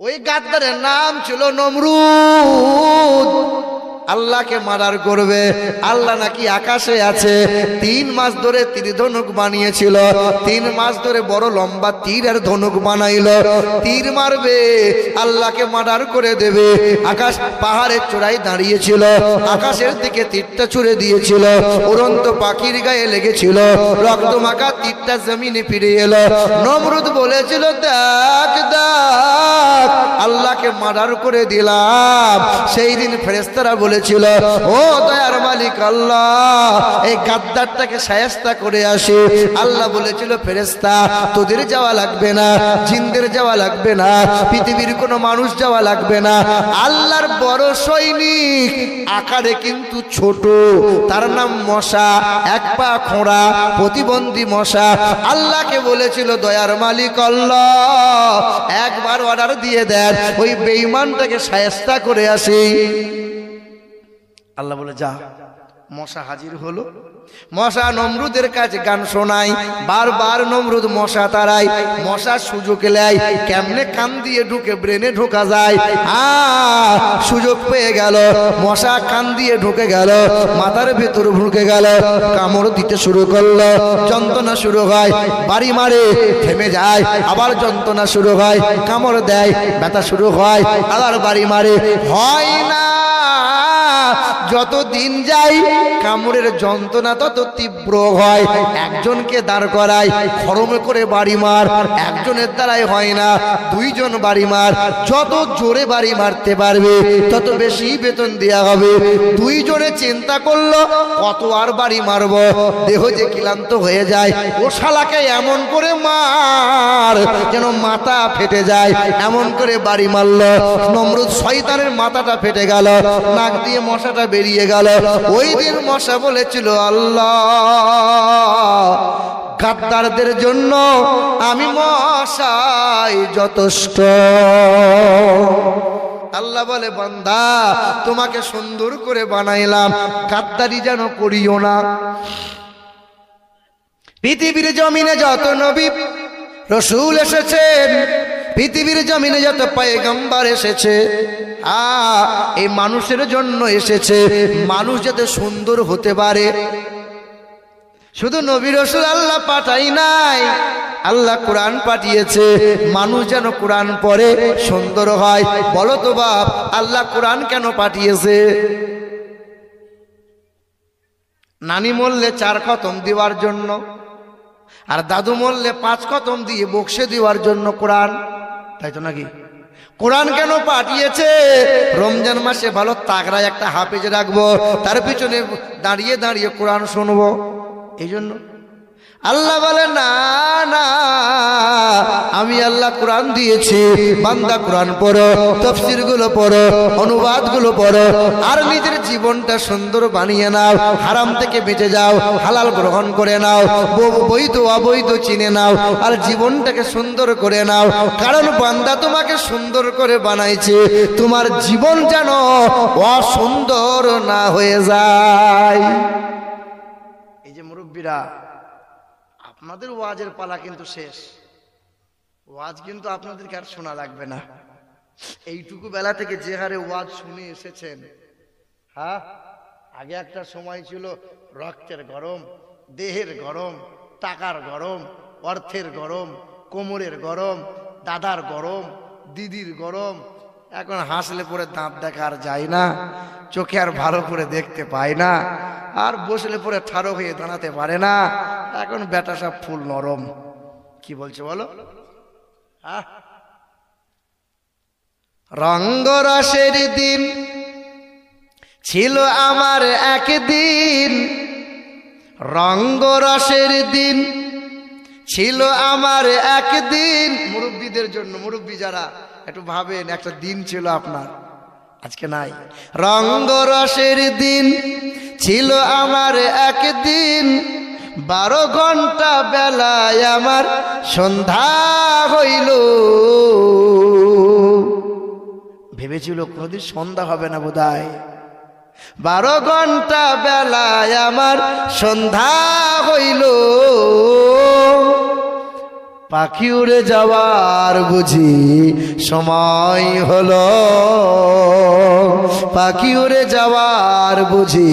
ওই গাদ্দারের নাম ছিল নমরুদ। আল্লাহকে মার্ডার করবে। আল্লাহ নাকি আকাশে আছে, 3 মাস ধরে তীর ধনুক বানিয়েছিল, 3 মাস ধরে বড় লম্বা তীর আর ধনুক বানাইলো। তীর মারবে, আল্লাহকে মার্ডার করে দেবে। আকাশ পাহাড়ের চূড়ায় দাঁড়িয়েছিল, আকাশের দিকে তীরটা ছুড়ে দিয়েছিল, উড়ন্ত পাখির গায়ে লেগেছিল, রক্ত মাখা তীরটা জমিনে ফিরে এলো। নমরুদ বলেছিল, দেখ দেখ, আল্লাহকে মার্ডার করে দিলাম। সেই দিন ফেরেশতারা বলেছিল, ও দয়ার মালিক আল্লাহ, এই গাদ্দারটাকে শায়েস্তা করে আসি। আল্লাহ বলেছিল, ফেরেশতা, তোদের যাওয়া লাগবে না, জিনদের যাওয়া লাগবে না, পৃথিবীর কোনো মানুষ যাওয়া লাগবে না। আল্লাহর বড় সৈনিক, আকারে কিন্তু ছোট, তার নাম মশা, 1 পা খোঁড়া, প্রতিবন্ধী মশা। আল্লাহকে বলেছিল, দয়ার মালিক আল্লাহ, একবার অর্ডার দিয়ে দেন, ওই বেঈমানটাকে শায়েস্তা করে আসি। আল্লাহ বলে, যা। মশা হাজির হলো, মশা নমরুদের কাছে গান শোনায়, বারবার নমরুদ মশা তাড়ায়, মশা সুযোগ নেয় কেমনে কান দিয়ে ঢুকে ব্রেনে ঢোকা যায়। সুযোগ পেয়ে গেল, মশা কান দিয়ে ঢুকে গেল, মাথার ভেতর ঢুকে গেল, কামড় দিতে শুরু করলো, যন্ত্রণা শুরু হয়, বাড়ি মারে থেমে যায়, আবার যন্ত্রণা শুরু হয়, কামড় দেয়, ব্যথা শুরু হয়, আবার বাড়ি মারে, হয় না। যত দিন যায় কামড়ের যন্ত্রণা তত তীব্র হয়। একজনকে দাঁড় করায় খরমে করে বাড়ি মার, একজনের দ্বারাই হয় না, দুইজন বাড়ি মার, যত জোরে বাড়ি মারতে পারবে তত বেশি বেতন দেয়া হবে। দুইজনে চিন্তা করলো কত আর বাড়ি মারব, দেহ যে ক্লান্ত হয়ে যায়, ও শালাকে এমন করে মার যেন মাথা ফেটে যায়, এমন করে বাড়ি মারলো। নমরুদ শয়তানের মাথাটা ফেটে গেল, নাক দিয়ে মশাটা বেরিয়ে গেল। ওই দিন মশা বলেছিল, আল্লাহ গাদ্দারদের জন্য আমি মশাই যথেষ্ট। আল্লাহ বলে, বান্দা তোমাকে সুন্দর করে বানাইলাম, গাদ্দারি যেন করিও না। পৃথিবীর জমিনে যত নবী রসুল এসেছেন, পৃথিবীর জমিনে যত পয়গম্বর এসেছে, এই মানুষের জন্য এসেছে, মানুষ যাতে সুন্দর হতে পারে। শুধু নবী রাসূল আল্লাহ পাঠাই নাই, আল্লাহ কোরআন পাঠিয়েছে, মানুষ যেন কোরআন পড়ে সুন্দর হয়। বলো তো বাপ, আল্লাহ কোরআন কেন পাঠিয়েছে? নানি মরলে 4 খতম দেওয়ার জন্য, আর দাদু মরলে 5 খতম দিয়ে বক্সে দেওয়ার জন্য কোরআন, তাই তো নাকি? কোরআন কেন পাঠিয়েছে? রমজান মাসে ভালো তাগড়া একটা হাফেজ রাখবো, তার পিছনে দাঁড়িয়ে দাঁড়িয়ে কোরআন শুনবো, এই জন্য। আল্লাহ বলে, না না, আমি আল্লাহ কোরআন দিয়েছি, বান্দা কোরআন পড়ো, তাফসীর গুলো পড়ো, অনুবাদ গুলো পড়ো, আর নিজের জীবনটা সুন্দর বানিয়ে নাও, হারাম থেকে বেঁচে যাও, হালাল গ্রহণ করে নাও, বৈধ অবৈধ চিনে নাও, আর জীবনটাকে সুন্দর করে নাও। কারণ বান্দা তোমাকে সুন্দর করে বানাইছে, তোমার জীবন যেন অসুন্দর না হয়ে যায়। এই যে মুরব্বীরা, আপনাদের ওয়াজের পালা কিন্তু শেষ, ওয়াজ কিন্তু আপনাদেরকে আর শোনা লাগবে না। এইটুকু বেলা থেকে যে হারে ওয়াজ শুনে এসেছেন, আগে একটা সময় ছিল রক্তের গরম, দেহের গরম, টাকার গরম, অর্থের গরম, কোমরের গরম, দাদার গরম, দিদির গরম। এখন হাসলে পরে দাঁত দেখা আর যায় না, চোখে আর ভালো করে দেখতে পায় না, আর বসলে পরে ঠাড়ো হয়ে দাঁড়াতে পারে না। এখন বেটা সব ফুল নরম। কি বলছে বলো? রঙ্গরসের দিন ছিল আমার একদিন, রঙ্গরসের দিন ছিল আমার একদিন। মুরব্বীদের জন্য, মুরব্বী যারা একটু ভাবেন, একটা দিন ছিল আপনার, আজকে নাই। রঙ্গরসের দিন ছিল আমার একদিন, 12 ঘন্টা বেলায় আমার সন্ধ্যা হইল। ভেবেছিল কোনদিন সন্ধ্যা হবে না বোধহয়, 12 ঘন্টা বেলায় আমার সন্ধ্যা হইল। পাখি উড়ে যাওয়ার বুঝি সময় হলো, পাখি উড়ে যাওয়ার বুঝি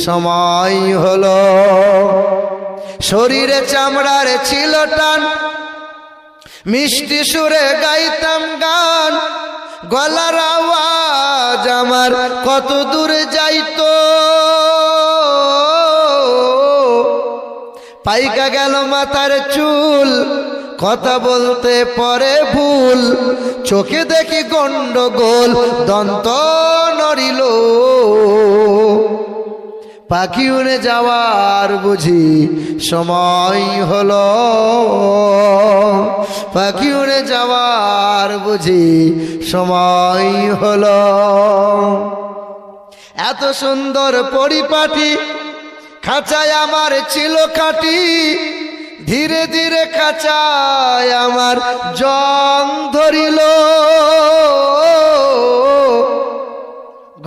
সময় হলো। শরীরে চামড়ার ছিল টান, মিষ্টি সুরে গাইতাম গান, গলার আওয়াজ আমার কত দূরে যাইতো। পাইকা গেল মাথার চুল, কথা বলতে পরে ভুল, চোখে দেখি গন্ডগোল, দন্ত নড়িল। পাখি উড়ে যাওয়ার বুঝি সময় হলো, পাখি উড়ে যাওয়ার বুঝি সময় হলো। এত সুন্দর পরিপাটি খাঁচায় আমার ছিল খাঁটি, ধীরে ধীরে খাঁচায় আমার জং ধরিল।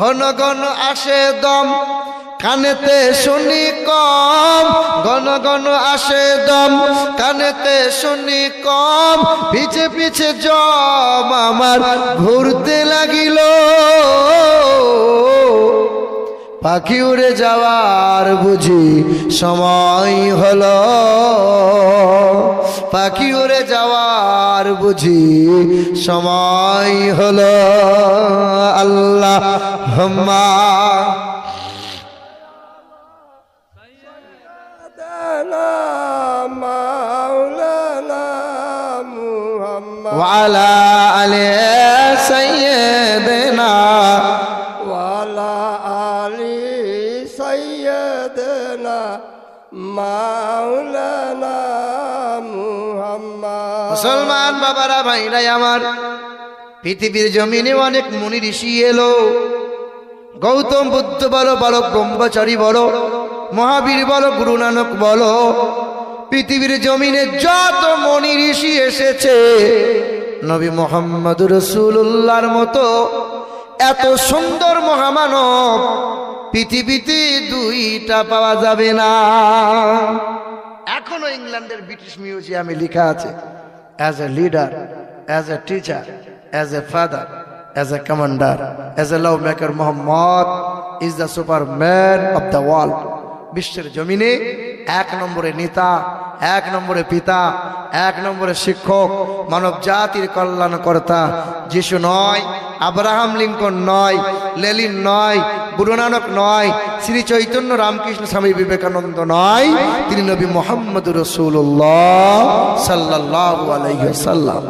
ঘন ঘন আসে দম, কানেতে শুনি কম ঘন ঘন আসে দম, কানেতে শুনি কম পিছে পিছে জম আমার ঘুরতে লাগিল। পাখি উড়ে যাওয়ার বুঝি সময় হলো, পাখি উড়ে যাওয়ার বুঝি সময় হলো। আল্লাহ হুম্মা মাওলানা মুহাম্মদ ওয়ালা আলে সাইয়্যিদিনা ওয়ালা আলি সাইয়্যিদিনা মাওলানা মুহাম্মদ। মুসলমান বাবারা ভাইরাই আমার, পৃথিবীর জমিনে অনেক মুনি ঋষি এলো। গৌতম বুদ্ধ বলো, বালক ব্রহ্মচারী বলো, মহাবীর বলো, গুরু নানক বলো, পৃথিবীর জমিনে যত মুনি ঋষি এসেছে, নবী মুহাম্মদ রাসূলুল্লাহর মতো এত সুন্দর মহামানব পৃথিবীতে দুইটা পাওয়া যাবে না। এখনো ইংল্যান্ডের ব্রিটিশ মিউজিয়ামে লেখা আছে, as a leader, as a teacher, as a father, as a commander, as a love maker, Mohammad is the Superman of the world. বিশ্বের জমিনে এক নম্বরে নেতা, এক নম্বরে পিতা, এক নম্বরে শিক্ষক, মানব জাতির কল্যাণকর্তা যিশু নয়, আব্রাহাম লিঙ্কন নয়, লেনিন নয়, গুরু নানক নয়, শ্রী চৈতন্য রামকৃষ্ণ স্বামী বিবেকানন্দ নয়, তিনি নবী মুহাম্মদ রাসূলুল্লাহ সাল্লাল্লাহু আলাইহি ওয়াসাল্লাম।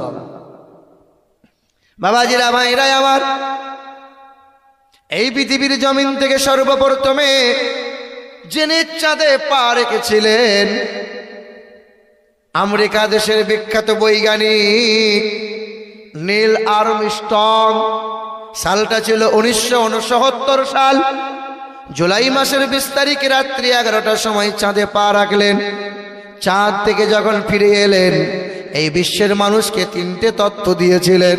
বাবাজিরা ভাইরাই আমার, এই পৃথিবীর জমিন থেকে সর্বপ্রথমে যিনি চাঁদে পা রেখেছিলেন, আমেরিকা দেশের বিখ্যাত বৈজ্ঞানিক নীল আর্মস্ট্রং। সালটা ছিল 1969 সাল। জুলাই মাসের 20 তারিখে রাত্রি 11টার সময় চাঁদে পা রাখলেন। চাঁদ থেকে যখন ফিরে এলেন, এই বিশ্বের মানুষকে 3টে তত্ত্ব দিয়েছিলেন।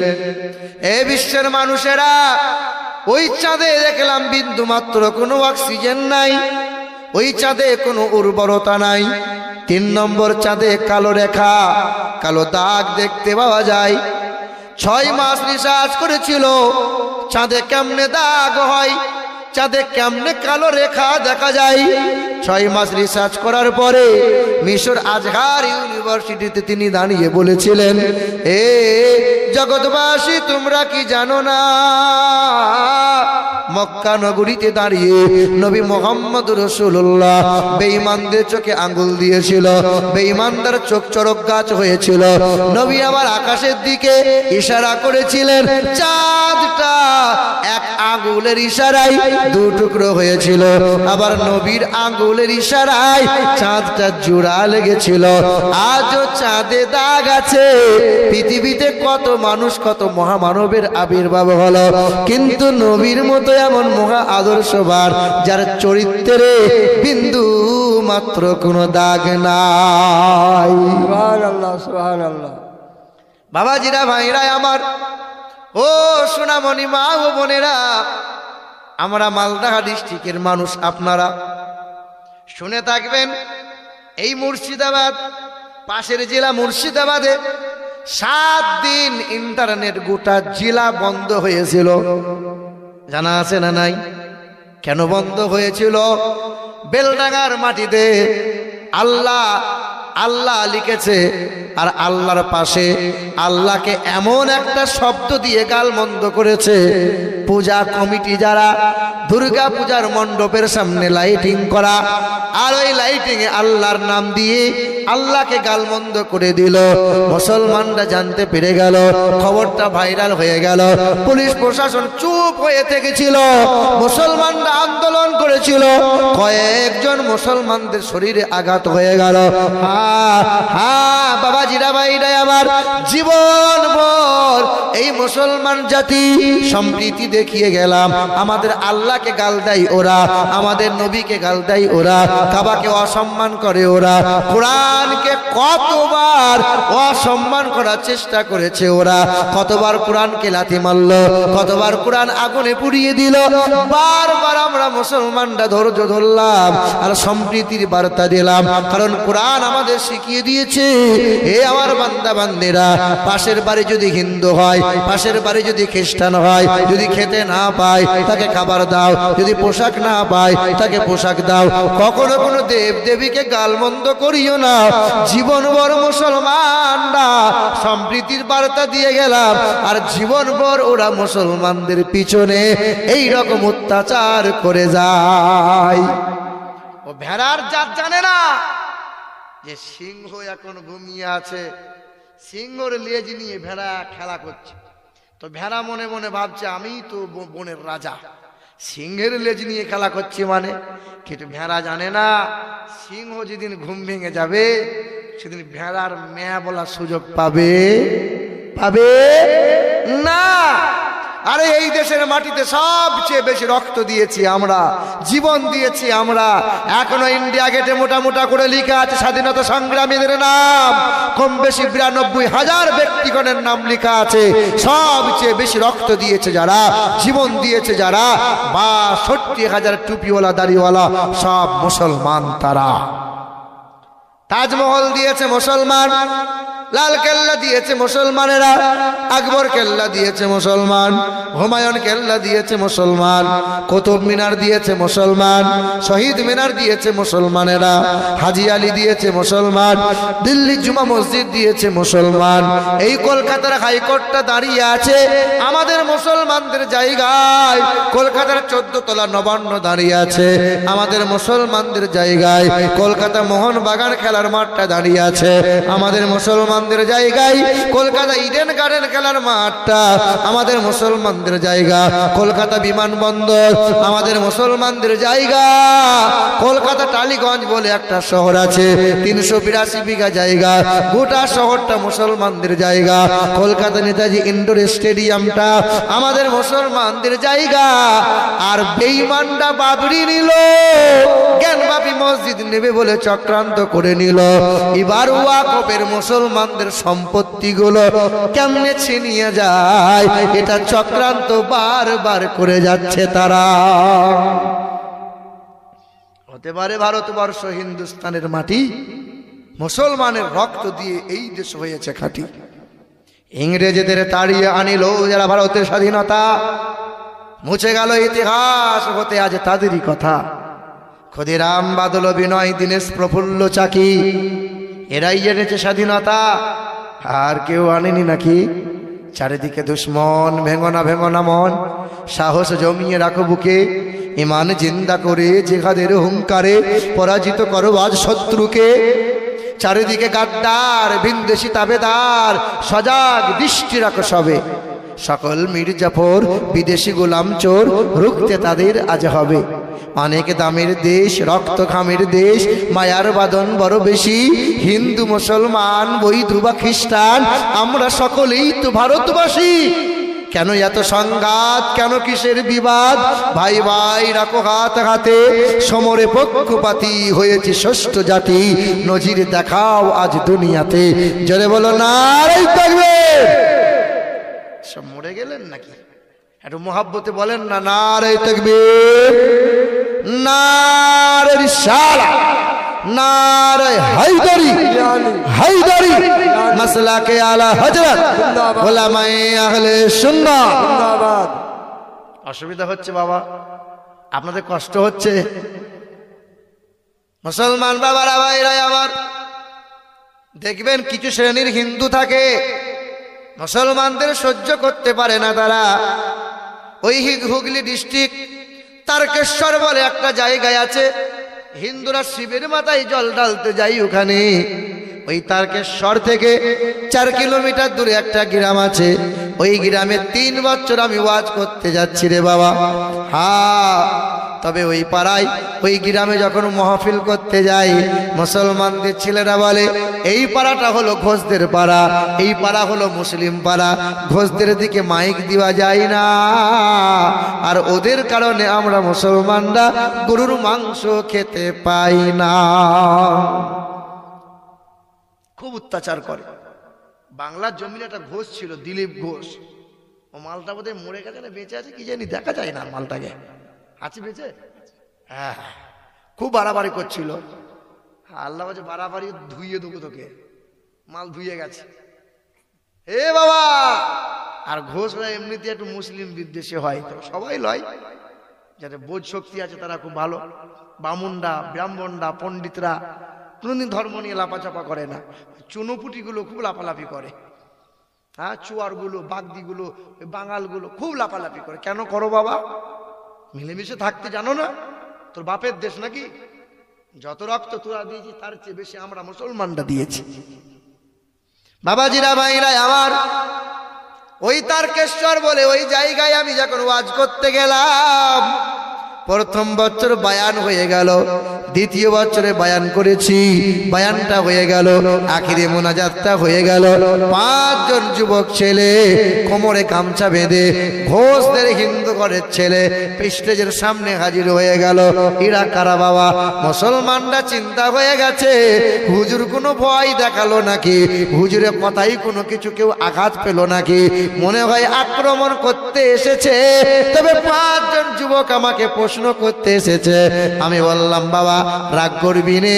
এই বিশ্বের মানুষেরা, ওই চাঁদে দেখলাম বিন্দু মাত্র কোনো অক্সিজেন নাই, ওই চাঁদে কোনো উর্বরতা নাই। 3 নম্বর, চাঁদে কালো রেখা, কালো দাগ দেখতে পাওয়া যায়। 6 মাস রিসার্চ করেছিল চাঁদে কেমনে দাগ হয়, চাঁদে কেমনে কালো রেখা দেখা যায়। 6 মাস রিসার্চ করার পরে মিশর আজহার ইউনিভার্সিটিতে তিনি দাঁড়িয়ে বলেছিলেন, এ জগৎবাসী, তোমরা কি জানো না, মক্কা নগরীতে দাঁড়িয়ে নবী মুহাম্মদ রাসূলুল্লাহ বেঈমানদের চোখে আঙ্গুল দিয়েছিল, বেঈমানদের চোখ চরক গাছ হয়েছিল। নবী আবার আকাশের দিকে ইশারা করেছিলেন, চাঁদটা এক আঙ্গুলের ইশারায় 2 টুকরো হয়েছিল। আবার নবীর আঙ্গুলের ইশারায় চাঁদটা জোড়া লেগেছিল। আজও চাঁদে দাগ আছে। পৃথিবীতে কত মানুষ, কত মহামানবের আবির্ভাব হলো, কিন্তু নবীর মতো এমন মহা আদর্শবান যার চরিত্রে বিন্দু মাত্র কোনো দাগ নাই। সুবহানাল্লাহ, সুবহানাল্লাহ। বাবাজিরা ভাইরা আমার, ও সোনামণি মা ও বোনেরা, আমরা মালদা ডিস্ট্রিক্টের মানুষ, আপনারা শুনে থাকবেন, এই মুর্শিদাবাদ পাশের জেলা মুর্শিদাবাদে 7 দিন ইন্টারনেট গোটা জেলা বন্ধ হয়েছিল। জানা আছে না নাই? কেন বন্ধ হয়েছিল? বেলডাঙ্গার মাটিতে আল্লাহ আল্লাহ লিখেছে, আর আল্লাহর পাশে আল্লাহকে এমন একটা শব্দ দিয়ে গালমন্দ করেছে। পূজা কমিটি যারা দুর্গা পূজার মণ্ডপের সামনে লাইটিং করা, আর ওই লাইটিং এ আল্লাহর নাম দিয়ে আল্লাহকে গালমন্দ করে দিল। মুসলমানরা জানতে পেরে গেল, খবরটা ভাইরাল হয়ে গেল। পুলিশ প্রশাসন চুপ হয়ে থেকেছিল, মুসলমানরা আন্দোলন করেছিল। কয়েকজন মুসলমানদের শরীরে আঘাত হয়ে গেল। বাবাজিরা ভাইরা আমার, জীবন ভর এই মুসলমান জাতি সম্প্রীতি দেখিয়ে গেলাম। আমাদের আল্লাহকে গাল দেয় ওরা, আমাদের নবীকে গাল দেয় ওরা, কাবাকে অসম্মান করে ওরা, কোরআন কোরআনকে কতবার অসম্মান করার চেষ্টা করেছে ওরা, কতবার কোরআনকে লাথি মারল, কতবার কোরআন আগুনে পুড়িয়ে দিল। বারবার আমরা মুসলমানরা ধৈর্য ধরলাম আর সম্প্রীতির বার্তা দিলাম, কারণ কোরআন আমাদের শিখিয়ে দিয়েছে, এ আমার বান্দা বান্দিরা, পাশের বাড়ি যদি হিন্দু হয়, পাশের বাড়ি যদি খ্রিস্টান হয়, যদি খেতে না পায় তাকে খাবার দাও, যদি পোশাক না পায় তাকে পোশাক দাও। কখনো কোনো দেব দেবীকে গালমন্দ করিও না। জীবনভর মুসলমানরা সম্প্রীতির বার্তা দিয়ে গেলাম, আর জীবনভর ওরা মুসলমানদের পিছনে এই রকম অত্যাচার করে যায়। ও ভেড়ার জাত জানে না যে সিংহ এখন ঘুমিয়ে আছে, সিংহর লেজ নিয়ে ভেড়া খেলা করছে। তো ভেড়া মনে মনে ভাবছে আমি তো বনের রাজা, সিংহের লেজ নিয়ে খেলা করছি মানে। কিন্তু ভেড়া জানে না সিংহ যেদিন ঘুম ভেঙে যাবে সেদিন ভেড়ার মেয়া বলার সুযোগ পাবে না। আরে এই দেশের মাটিতে সবচেয়ে বেশি রক্ত দিয়েছি আমরা, জীবন দিয়েছি আমরা। এখনো ইন্ডিয়া গেটে মোটা মোটা করে লেখা আছে স্বাধীনতা সংগ্রামীদের নাম, কম বেশি 92,000 ব্যক্তিগণের নাম লেখা আছে। সবচেয়ে বেশি রক্ত দিয়েছে যারা, জীবন দিয়েছে যারা, 62,000 টুপিওয়ালা দাড়িওয়ালা সব মুসলমান তারা। তাজমহল দিয়েছে মুসলমান, লাল কেল্লা দিয়েছে মুসলমানেরা, আকবর কেল্লা দিয়েছে মুসলমান, হুমায়ুন কেল্লা দিয়েছে মুসলমান, কুতুব মিনার দিয়েছে মুসলমান, শহীদ মিনার দিয়েছে মুসলমানেরা, হাজি আলী দিয়েছে মুসলমান, দিল্লি জুমা মসজিদ দিয়েছে মুসলমান। এই কলকাতার হাইকোর্টটা দাঁড়িয়ে আছে আমাদের মুসলমানদের জায়গায়, কলকাতার 14 তলা নবান্ন দাঁড়িয়ে আছে আমাদের মুসলমানদের জায়গায়, কলকাতা মোহনবাগান খেলার মাঠটা দাঁড়িয়ে আছে আমাদের মুসলমান জায়গায়, কলকাতা ইডেন গার্ডেন খেলার মাঠটা আমাদের মুসলমানদের জায়গা, কলকাতা বিমানবন্দর আমাদের মুসলমানদের জায়গা, কলকাতা টালিগঞ্জ বলে একটা শহর আছে 382 বিঘা জায়গা, গোটা শহরটা মুসলমানদের জায়গা, কলকাতা নেতাজি ইন্ডোর স্টেডিয়ামটা আমাদের মুসলমানদের জায়গা। আর বেঈমানরা বাবরি নিল, জ্ঞানবাপী মসজিদ নেবে বলে চক্রান্ত করে নিল। এবার ওয়াকফের মুসলমান সম্পত্তিগুলো কেমনে ছিনিয়ে যায় এটা চক্রান্ত বারবার করে যাচ্ছে তারা। হতে পারে ভারতবর্ষ হিন্দুস্তানের মাটি, মুসলমানের রক্ত দিয়ে এই দেশ হয়েছে খাঁটি। ইংরেজদের তাড়িয়ে আনিল যারা ভারতের স্বাধীনতা, মুছে গেল ইতিহাস হতে আজ তাদেরই কথা। ক্ষুদিরাম বাদল বিনয় দীনেশ প্রফুল্ল চাকি এরাই এনেছে স্বাধীনতা, আর কেউ আনেনি নাকি? চারিদিকে দুশ্মন, ভেঙনা ভেঙনা মন, সাহস জমিয়ে রাখো বুকে, ইমান জিন্দা করে জিহাদের হুঙ্কারে পরাজিত করো আজ শত্রুকে। চারিদিকে গাদ্দার ভিনদেশি তাবেদার, সজাগ দৃষ্টি রাখো সবে, সকল মির্জাফর বিদেশি গোলাম চোর রুখতে তাদের আজ হবে। অনেক দামের দেশ, রক্ত ঘামের দেশ, মায়ার বাদন বড় বেশি, হিন্দু মুসলমান বৈধ বা খ্রিস্টান আমরা সকলেই তো ভারতবাসী। কেন এত সংঘাত, কেন কিসের বিবাদ? ভাই ভাই রাখো হাত হাতে, সমরে পক্ষপাতী হয়েছে ষষ্ঠ জাতি, নজির দেখাও আজ দুনিয়াতে। জোরে বলো নারায়ে তাকবীর। সব মরে গেলেন নাকি? একটু মোহাব্বতে বলেন না নারায়ে তাকবীর, নারে রিসালাত, নারে হায়দারি, হায়দারি মাসলাকে আলা হযরত উলামায়ে আহলে সুন্নাহ। অসুবিধা হচ্ছে বাবা, আপনাদের কষ্ট হচ্ছে? মুসলমান বাবারা ভাইরা আমার, দেখবেন কিছু শ্রেণীর হিন্দু থাকে মুসলমানদের সহ্য করতে পারে না তারা। ওই হুগলি ডিস্ট্রিক্ট তারকেশ্বর বলে একটা জায়গায় আছে, হিন্দুরা শিবের মাথায় জল ঢালতে যায় ওখানে। ওই তারকেশ্বর থেকে 4 কিলোমিটার দূরে একটা গ্রাম আছে, ওই গ্রামে 3 বছর আমি ওয়াজ করতে যাচ্ছি রে বাবা। হ্যাঁ, তবে ওই পাড়ায় ওই গ্রামে যখন মাহফিল করতে যাই, মুসলমানদের ছেলেরা বলে এই পাড়াটা হলো ঘোষদের পাড়া, এই পাড়া হলো মুসলিম পাড়া, ঘোষদের দিকে মাইক দেওয়া যায় না। আর ওদের কারণে আমরা মুসলমানরা গরুর মাংস খেতে পাই না। খুব অত্যাচার করে। বাংলার জমিনে একটা ঘোষ ছিল, দিলীপ ঘোষ। ও মালটা বোধহয় মরে গেছে না বেঁচে আছে কি জানি, দেখা যায় না মালটাকে। আছে বেঁচে? হ্যাঁ, খুব বাড়াবাড়ি করছিল। আল্লাহ বলছে বাড়াবাড়ি ধুইয়ে দেবো তোকে। মাল ধুইয়ে গেছে। এ বাবা, আর ঘোষরা এমনিতে একটু মুসলিম বিদ্বেষী হয়, তো সবাই লয়, যাদের বোধ শক্তি আছে তারা খুব ভালো। বামুনরা, ব্রাহ্মণরা, পণ্ডিতরা কোনোদিন ধর্ম নিয়ে লাপাচাপা করে না। চুনোপুটিগুলো খুব লাপালাপি করে। হ্যাঁ, চুয়ারগুলো, বাগদিগুলো, বাঙালগুলো খুব লাপালাপি করে। কেন করো বাবা? মিলেমিশে থাকতে জানো না? তোর বাপের দেশ নাকি? যত রক্ত তোরা দিয়েছি তার চেয়ে বেশি আমরা মুসলমানরা দিয়েছি। বাবাজিরা, ভাইরা আমার, ওই তারকেশ্বর বলে ওই জায়গায় আমি যখন ওয়াজ করতে গেলাম, প্রথম বছর বায়ান হয়ে গেল, দ্বিতীয় বছরে বায়ান করেছি, বায়ানটা হয়ে গেল, আখিরে মোনাজাতটা হয়ে গেল। 5 জন যুবক ছেলে কোমরে গামছা বেঁধে, ঘোষদের হিন্দু ঘরের ছেলে স্টেজের সামনে হাজির হয়ে গেল। এরা কারা বাবা? মুসলমানরা চিন্তা হয়ে গেছে হুজুর কোনো ভয় দেখালো নাকি, হুজুরের কথাই কোনো কিছু কেউ আঘাত পেল নাকি, মনে হয় আক্রমণ করতে এসেছে। তবে 5 জন যুবক আমাকে প্রশ্ন করতে এসেছে। আমি বললাম বাবা রাগ করবি নে,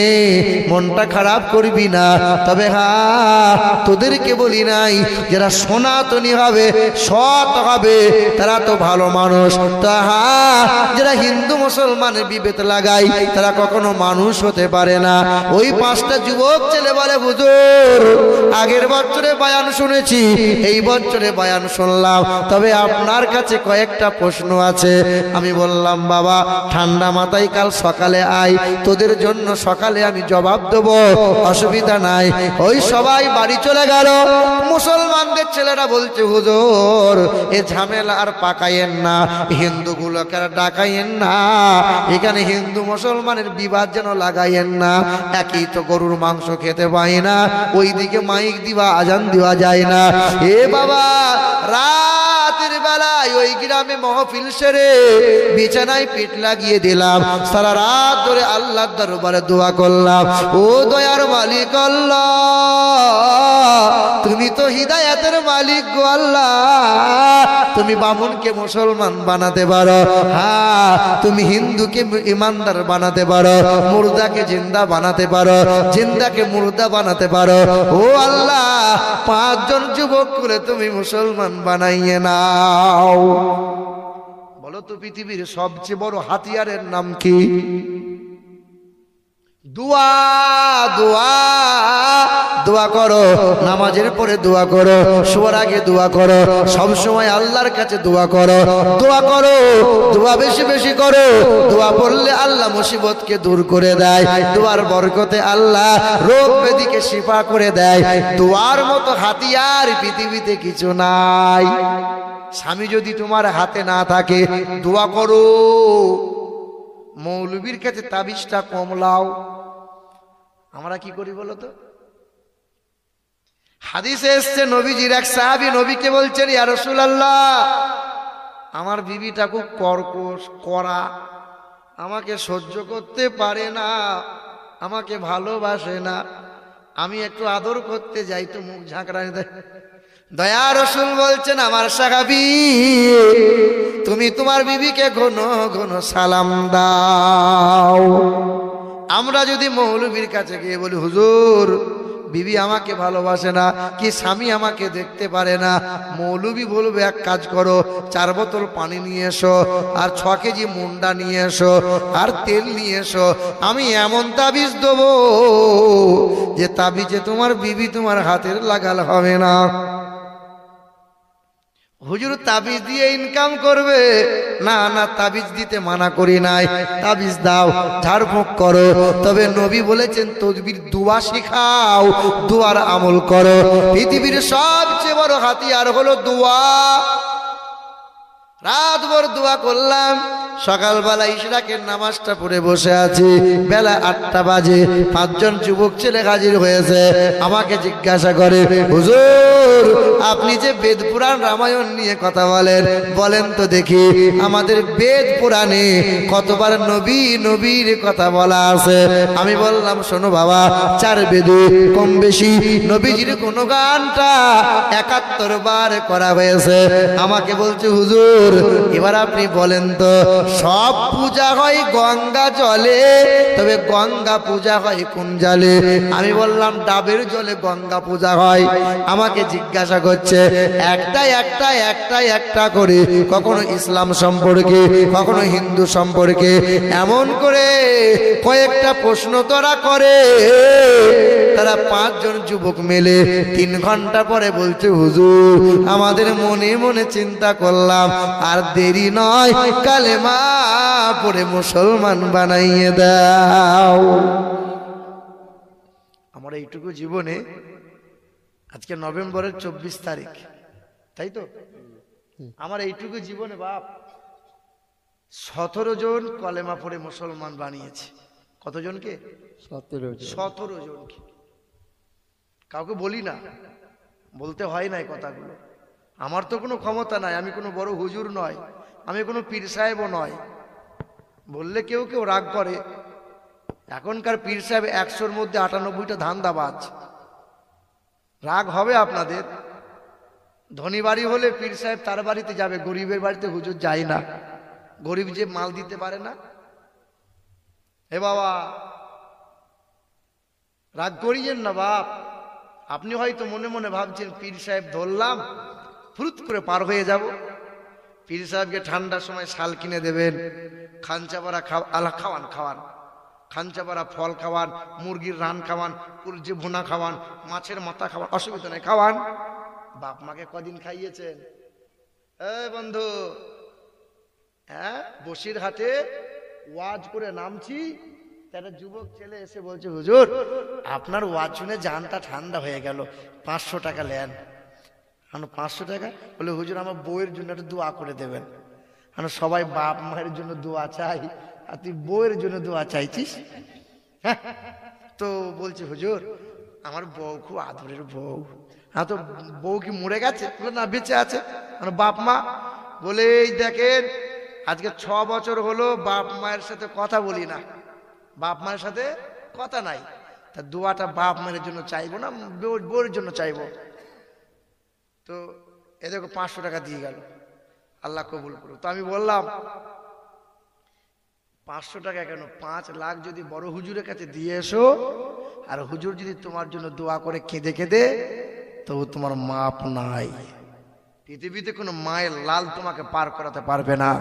মনটা খারাপ করবি না, তবে হ্যাঁ তোদেরকে বলি নাই যারা সনাতনী হবে, সৎ হবে, তারা তো ভালো মানুষ। তো হ্যাঁ, যারা হিন্দু মুসলমানের বিভেদ লাগাই তারা কখনো মানুষ হতে পারে না। ওই 5টা যুবক ছেলে বলে হুজুর আগের বছরে বয়ান শুনেছি, এই বছরে বয়ান শুনলাম, তবে আপনার কাছে কয়েকটা প্রশ্ন আছে। আমি বললাম বাবা ঠান্ডা মাথায় কাল সকালে আয়, তোদের জন্য সকালে আমি জবাব দেব, অসুবিধা নাই। ওই সবাই বাড়ি চলে গেল। মুসলমানদের ছেলেরা বলছে হুজুর এ ঝামেলা আর পাকাইয়েন না, হিন্দুগুলোকে আর ডাকাইয়েন না, এখানে হিন্দু মুসলমানের বিবাদ যেন লাগাইয়েন না। একই তো গরুর মাংস খেতে পাই না, ওইদিকে মাইক দিবা আজান দেওয়া যায় না। এ বাবা রাতের বেলায় ওই গ্রামে মহফিল সেরে বিছানায় পিঠ লাগিয়ে দিলাম, সারা রাত ধরে আল্লাহর দরবারে দোয়া করলাম। ও দয়ার মালিক আল্লাহ, তুমি তো হিদায়াতের মালিক গো আল্লাহ, তুমি বামুনকে মুসলমান বানাতে পারো, হ্যাঁ তুমি হিন্দুকে ইমানদার বানাতে পারো, মুর্দাকে জিন্দা বানাতে পারো, জিন্দাকে মুর্দা বানাতে পারো। ও আল্লাহ 5 জন যুবক করে তুমি মুসলমান বানাইয়ে নাও। বলো তো পৃথিবীর সবচেয়ে বড় হাতিয়ারের নাম কি? দোয়া। দোয়া দোয়া করো, নামাজের পরে দোয়া করো, শোয়ার আগে দোয়া করো, সব সময় আল্লাহর কাছে দোয়া করো, দোয়া করো, দোয়া বেশি বেশি করো। দোয়া পড়লে আল্লাহ মুসিবতকে দূর করে দেয়, দোয়ার বরকতে আল্লাহ রোগ ব্যাধিকে শিফা করে দেয়। দোয়ার মতো হাতিয়ার পৃথিবীতে কিছু নাই। স্বামী যদি তোমার হাতে না থাকে দোয়া করো। মৌলবীর কাছে তাবিজটা কম লাও। আমরা কি করি বলো তো? হাদিসে এসছে নবীজির এক সাহাবী নবীকে বলছেন ইয়া রাসূলুল্লাহ আমার বিবিটা খুব কর্কশ কড়া, আমাকে সহ্য করতে পারে না, আমাকে ভালোবাসে না, আমি একটু আদর করতে যাই তো মুখ ঝাঁকড়ায় দেয়। দয়া রাসূল বলছেন আমার সাহাবী তুমি তোমার বিবিকে ঘন ঘন সালাম দাও। আমরা যদি মৌলবীর কাছে গিয়ে বলি হুজুর বিবি আমাকে ভালোবাসে না, কি স্বামী আমাকে দেখতে পারে না, মৌলবী বলবে এক কাজ করো 4 বোতল পানি নিয়ে এসো, আর 6 কেজি মুন্ডা নিয়ে এসো, আর তেল নিয়ে এসো, আমি এমন তাবিজ দেবো যে তাবিজে তোমার বিবি তোমার হাতের লাগাল হবে না। হুজুর তাবিজ দিয়ে ইনকাম করবে? না না, তাবিজ দিতে মানা করি নাই, তাবিজ দাও, ঝাড়ফুঁক করো, তবে নবী বলেছেন তদবির দোয়া শিখাও, দোয়ার আমল করো। পৃথিবীর সবচেয়ে বড় হাতিয়ার হলো দোয়া। রাত ভর দোয়া করলাম, সকালবেলা ইশরাকের নামাজটা পড়ে বসে আছি, বেলা 8টা বাজে, 5জন যুবক ছেলে হাজির হয়েছে। আমাকে জিজ্ঞাসা করে, হুজুর আপনি যে বেদ পুরাণ রামায়ণ নিয়ে কথা বলেন, বলেন তো দেখি আমাদের বেদ পুরাণে কতবার নবী নবীর কথা বলা আছে? আমি বললাম, শোনো বাবা, 4 বেদে কম বেশি নবীজির কোন গানটা 71 বার করা হয়েছে। আমাকে বলছে, হুজুর এবার আপনি বলেন তো, সব পূজা হয় গঙ্গা জলে, তবে গঙ্গা পূজা হয় কোন জলে? আমি বললাম, ডাবের জলে গঙ্গা পূজা হয়। আমাকে জিজ্ঞাসা করছে একটা করে, কখনো ইসলাম সম্পর্কে, কখনো হিন্দু সম্পর্কে, এমন করে কয়েকটা প্রশ্ন তোরা করে। তারা 5 জন যুবক মিলে 3 ঘন্টা পরে বলছে, হুজুর আমাদের মনে মনে চিন্তা করলাম আর দেরি নয়, কালেমা পড়ে মুসলমান বানাইয়ে দাও। আমার এইটুকু জীবনে, আজকে নভেম্বরের 24 তারিখ, তাই তো? আমার এইটুকু জীবনে বাপ 17 জন কলেমা পড়ে মুসলমান বানিয়েছে। কতজনকে? 17 জনকে। কাউকে বলি না, বলতে হয় না এই কথাগুলো। আমার তো কোনো ক্ষমতা নাই, আমি কোনো বড় হুজুর নয়, আমি কোনো পীর সাহেবও নয়। বললে কেউ কেউ রাগ করে। এখনকার পীর সাহেব 100-র মধ্যে 98টা ধান্দাবাজ। রাগ হবে আপনাদের। ধনী বাড়ি হলে পীর সাহেব তার বাড়িতে যাবে, গরিবের বাড়িতে হুজুর যায় না। গরিব যে মাল দিতে পারে না। এ বাবা রাগ করিয়েন না বাপ। আপনি হয়তো মনে মনে ভাবছেন পীর সাহেব ধরলাম, ফুরুত করে পার হয়ে যাব। পীর সাহেবকে ঠান্ডার সময় শাল কিনে দেবেন, খাঞ্চাপাড়া খাওয়ান, খাঞ্চাপাড়া ফল খাওয়ান, মুরগির রান খাওয়ান, কুলচে ভুনা খাওয়ান, মাছের মাথা খাওয়ান, অসুবিধা নেই, খাওয়ান। বাপ মাকে কদিন খাইয়েছেন? বন্ধু, হ্যাঁ, বসিরহাটে ওয়াজ করে নামছি, একটা যুবক ছেলে এসে বলছে, হুজুর আপনার ওয়াজ শুনে জানটা ঠান্ডা হয়ে গেল, 500 টাকা নেন। 500 টাকা? বলে, হুজুর আমার বউয়ের জন্য একটা দোয়া করে দেবেন। সবাই বাপ মায়ের জন্য দোয়া চাই, আর তুই বউয়ের জন্য দোয়া চাইছিস? হ্যাঁ। তো বলছে, হুজুর আমার বউ খুব আদরের বউ। হ্যাঁ, তো বউ কি মরে গেছে? না, বেঁচে আছে। বাপ মা? বলে, এই দেখেন আজকে 6 বছর হলো বাপ মায়ের সাথে কথা বলি না, বাপ মায়ের সাথে কথা নাই, তা দোয়াটা বাপ মায়ের জন্য চাইবো না, বউয়ের জন্য চাইবো। তো এ দেখো 500 টাকা দিয়ে গেল, আল্লাহ কবুল করুক। তো আমি বললাম, 500 টাকা কেন, 5 লাখ যদি বড় হুজুরের কাছে দিয়ে এসো, আর হুজুর যদি তোমার জন্য দোয়া করে কেঁদে কেঁদে, তো তোমার মাপ নাই। পৃথিবীতে কোনো মায়ের লাল তোমাকে পার করাতে পারবে না।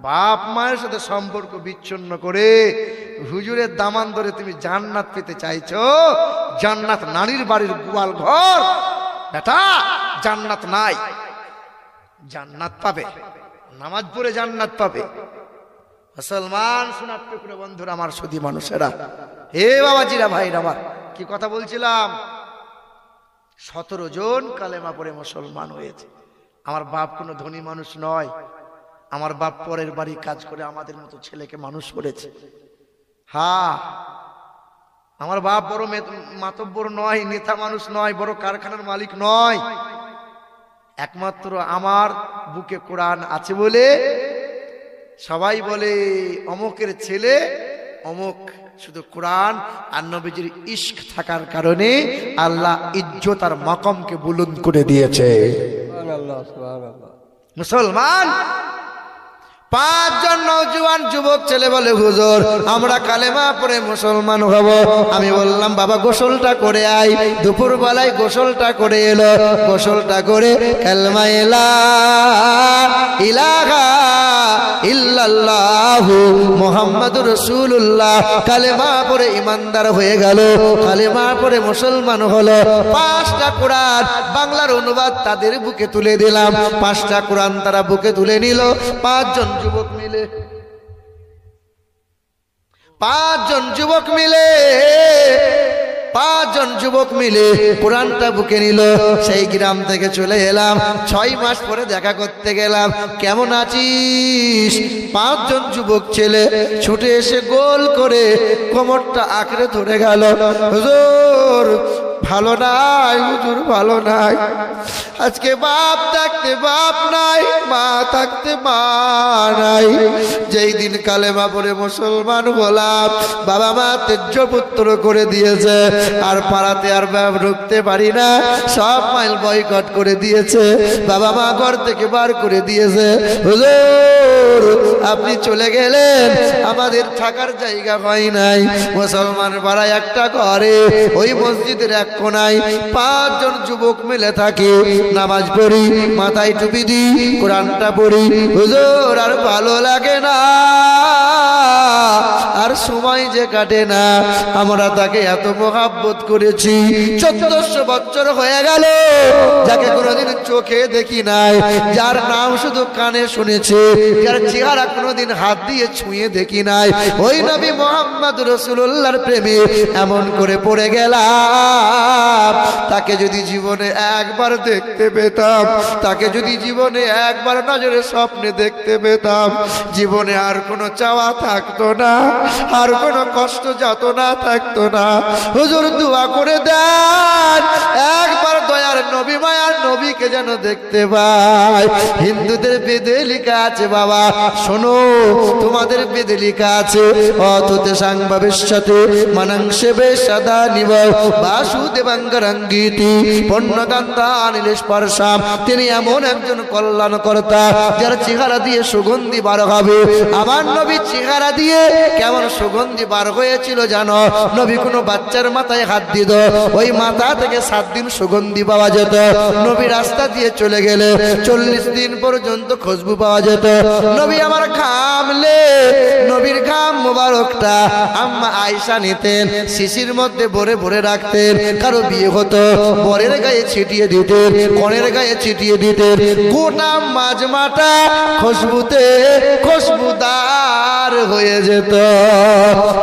বাপ মায়ের সাথে সম্পর্ক বিচ্ছিন্ন করে হুজুরের দামান ধরে তুমি জান্নাত পেতে চাইছো? জান্নাত নারীর বাড়ির গোয়াল ঘর বেটা, জান্নাত নাই। জান্নাত পাবে নামাজ পড়ে, জান্নাত পাবে। মুসলমান শোনার টুকরো বন্ধুরা আমার, সুধী মানুষেরা, হে বাবাজিরা, ভাইরা আমার, কি কথা বলছিলাম? 17 জন কালেমা পড়ে মুসলমান হয়েছে। আমার বাপ কোনো ধনী মানুষ নয়, আমার বাপ পরের বাড়ি কাজ করে আমাদের মতো ছেলেকে মানুষ করেছে। হ্যাঁ, আমার বাপ বড় মাতব্বর নয়, নেতা মানুষ নয়, বড় কারখানার মালিক নয়। একমাত্র আমার বুকে কোরআন আছে বলে সবাই বলে অমুকের ছেলে অমুক। শুধু কোরআন আর নবীজির ইশক থাকার কারণে আল্লাহ ইজ্জত আর মাকামকে বুলন্দ করে দিয়েছে। মুসলমান 5 জন নওজোয়ান যুবক ছেলে বলে, হুজুর আমরা কালেমা পড়ে মুসলমান হব। আমি বললাম, বাবা গোসলটা করে আই। দুপুর বেলায় গোসলটা করে এলো, গোসলটা করে কালেমা লা ইলাহা ইল্লাল্লাহু মুহাম্মাদুর রাসূলুল্লাহ কালেমা পড়ে ইমানদার হয়ে গেল, কালেমা পড়ে মুসলমান হলো। 5টা কোরআন বাংলার অনুবাদ তাদের বুকে তুলে দিলাম। 5টা কোরআন তারা বুকে তুলে নিল। 5 জন যুবক মিলে, 5 জন যুবক মিলে 5 জন যুবক মিলে কোরআনটা বুকে নিল। সেই গ্রাম থেকে চলে এলাম, 6 মাস পরে দেখা করতে গেলাম। কেমন আছিস? 5 জন যুবক ছেলে ছুটে এসে গোল করে কোমরটা আঁকড়ে ধরে গেল। হুজুর ভালো নাই, হুজুর ভালো নাই। আজকে বাপ থাকতে বাপ নাই, মা থাকতে মা নাই। যেই দিন কালেমা পড়ে মুসলমান হলাম, বাবা মা তেজ্য পুত্র করে দিয়েছে, আর পাড়াতে আর ঢুকতে পারি না, সব মাইল বয়কট করে দিয়েছে, বাবা মা ঘর থেকে বার করে দিয়েছে। হুজুর আপনি চলে গেলেন, আমাদের থাকার জায়গা হয় নাই। মুসলমান পাড়ায় একটা ঘরে, ওই মসজিদের এক কোনায় 5 জন যুবক মিলে থাকি, নামাজ পড়ি, মাথায় টুপি দিই, কোরআনটা পড়ি। হুজুর আর ভালো লাগে না, আর সময় যে কাটে না। আমরা তাকে এত মোহাব্বত করেছি, 1400 বছর হয়ে গেল, যাকে কোনোদিন চোখে দেখি নাই, যার নাম শুধু কানে শুনেছি, যার চেহারা কোনোদিন হাত দিয়ে ছুঁয়ে দেখি নাই। ওই নবী মুহাম্মদ রাসূলুল্লাহর প্রেমে এমন করে পড়ে গেলাম। তাকে যদি জীবনে একবার দেখতে পেতাম, তাকে যদি জীবনে একবার নজরে স্বপ্নে দেখতে পেতাম, জীবনে আর কোনো চাওয়া থাকতো না, আর কোনো কষ্ট যাতনা থাকতো না। হুজুর দোয়া করে দেন, একবার দয়ার নবী মায়ার নবীকে যেন দেখতে পাই। হিন্দুদের বেদে লেখা আছে, বাবা শোনো, তোমাদের বেদে লেখা আছে, অততে সাংবাবের সাথে মানাংশে বেশাদা নিব বাসুদেবাঙ্গরঙ্গীতি পণ্যকান্তা নীল স্পর্শাম। তিনি এমন একজন কল্যাণকর্তা, যার চেহারা দিয়ে সুগন্ধি বার হবে। আমার নবী চেহারা দিয়ে কেমন সুগন্ধি বার হয়েছিল জানো? নবী কোনো বাচ্চার মাথায় হাত দিত, ওই মাথা থেকে 7 দিন সুগন্ধি পাওয়া যেত। নবী রাস্তা দিয়ে চলে গেলে 40 দিন পর্যন্ত খুশবু পাওয়া যেত। নবী আমার ঘামলে নবীর ঘাম মোবারকটা আম্মা আয়েশা নিতেন, শিশির মধ্যে ভরে ভরে রাখতেন। কারো বিয়ে হতো, বরের গায়ে ছিটিয়ে দিতেন, কনের গায়ে ছিটিয়ে দিতেন। গোটা মাজমাটা খুশবুতে খুশবুদার হয়ে যেত।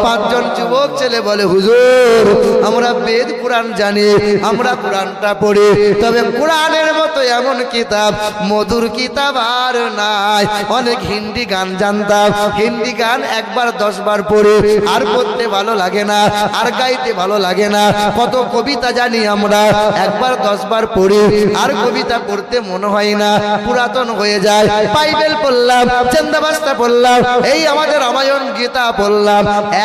5 জন যুবক ছেলে বলে, হুজুর আমরা বেদ কোরআন জানি, আমরা কোরআনটা পড়ি, তবে কোরআনের মতো এমন কিতাব, মধুর কিতাব আর নাই। অনেক হিন্দি গান জানতাম, হিন্দি গান একবার 10 বার পড়ি, আর পড়তে ভালো লাগে না, আর গাইতে ভালো লাগে না। কত কবিতা জানি আমরা, একবার 10 বার পড়ি, আর কবিতা পড়তে মনে হয় না, পুরাতন হয়ে যায়। বাইবেল পড়লাম, চন্দাবাস্তা পড়লাম, এই আমাদের রামায়ণ গীতা পড়লাম,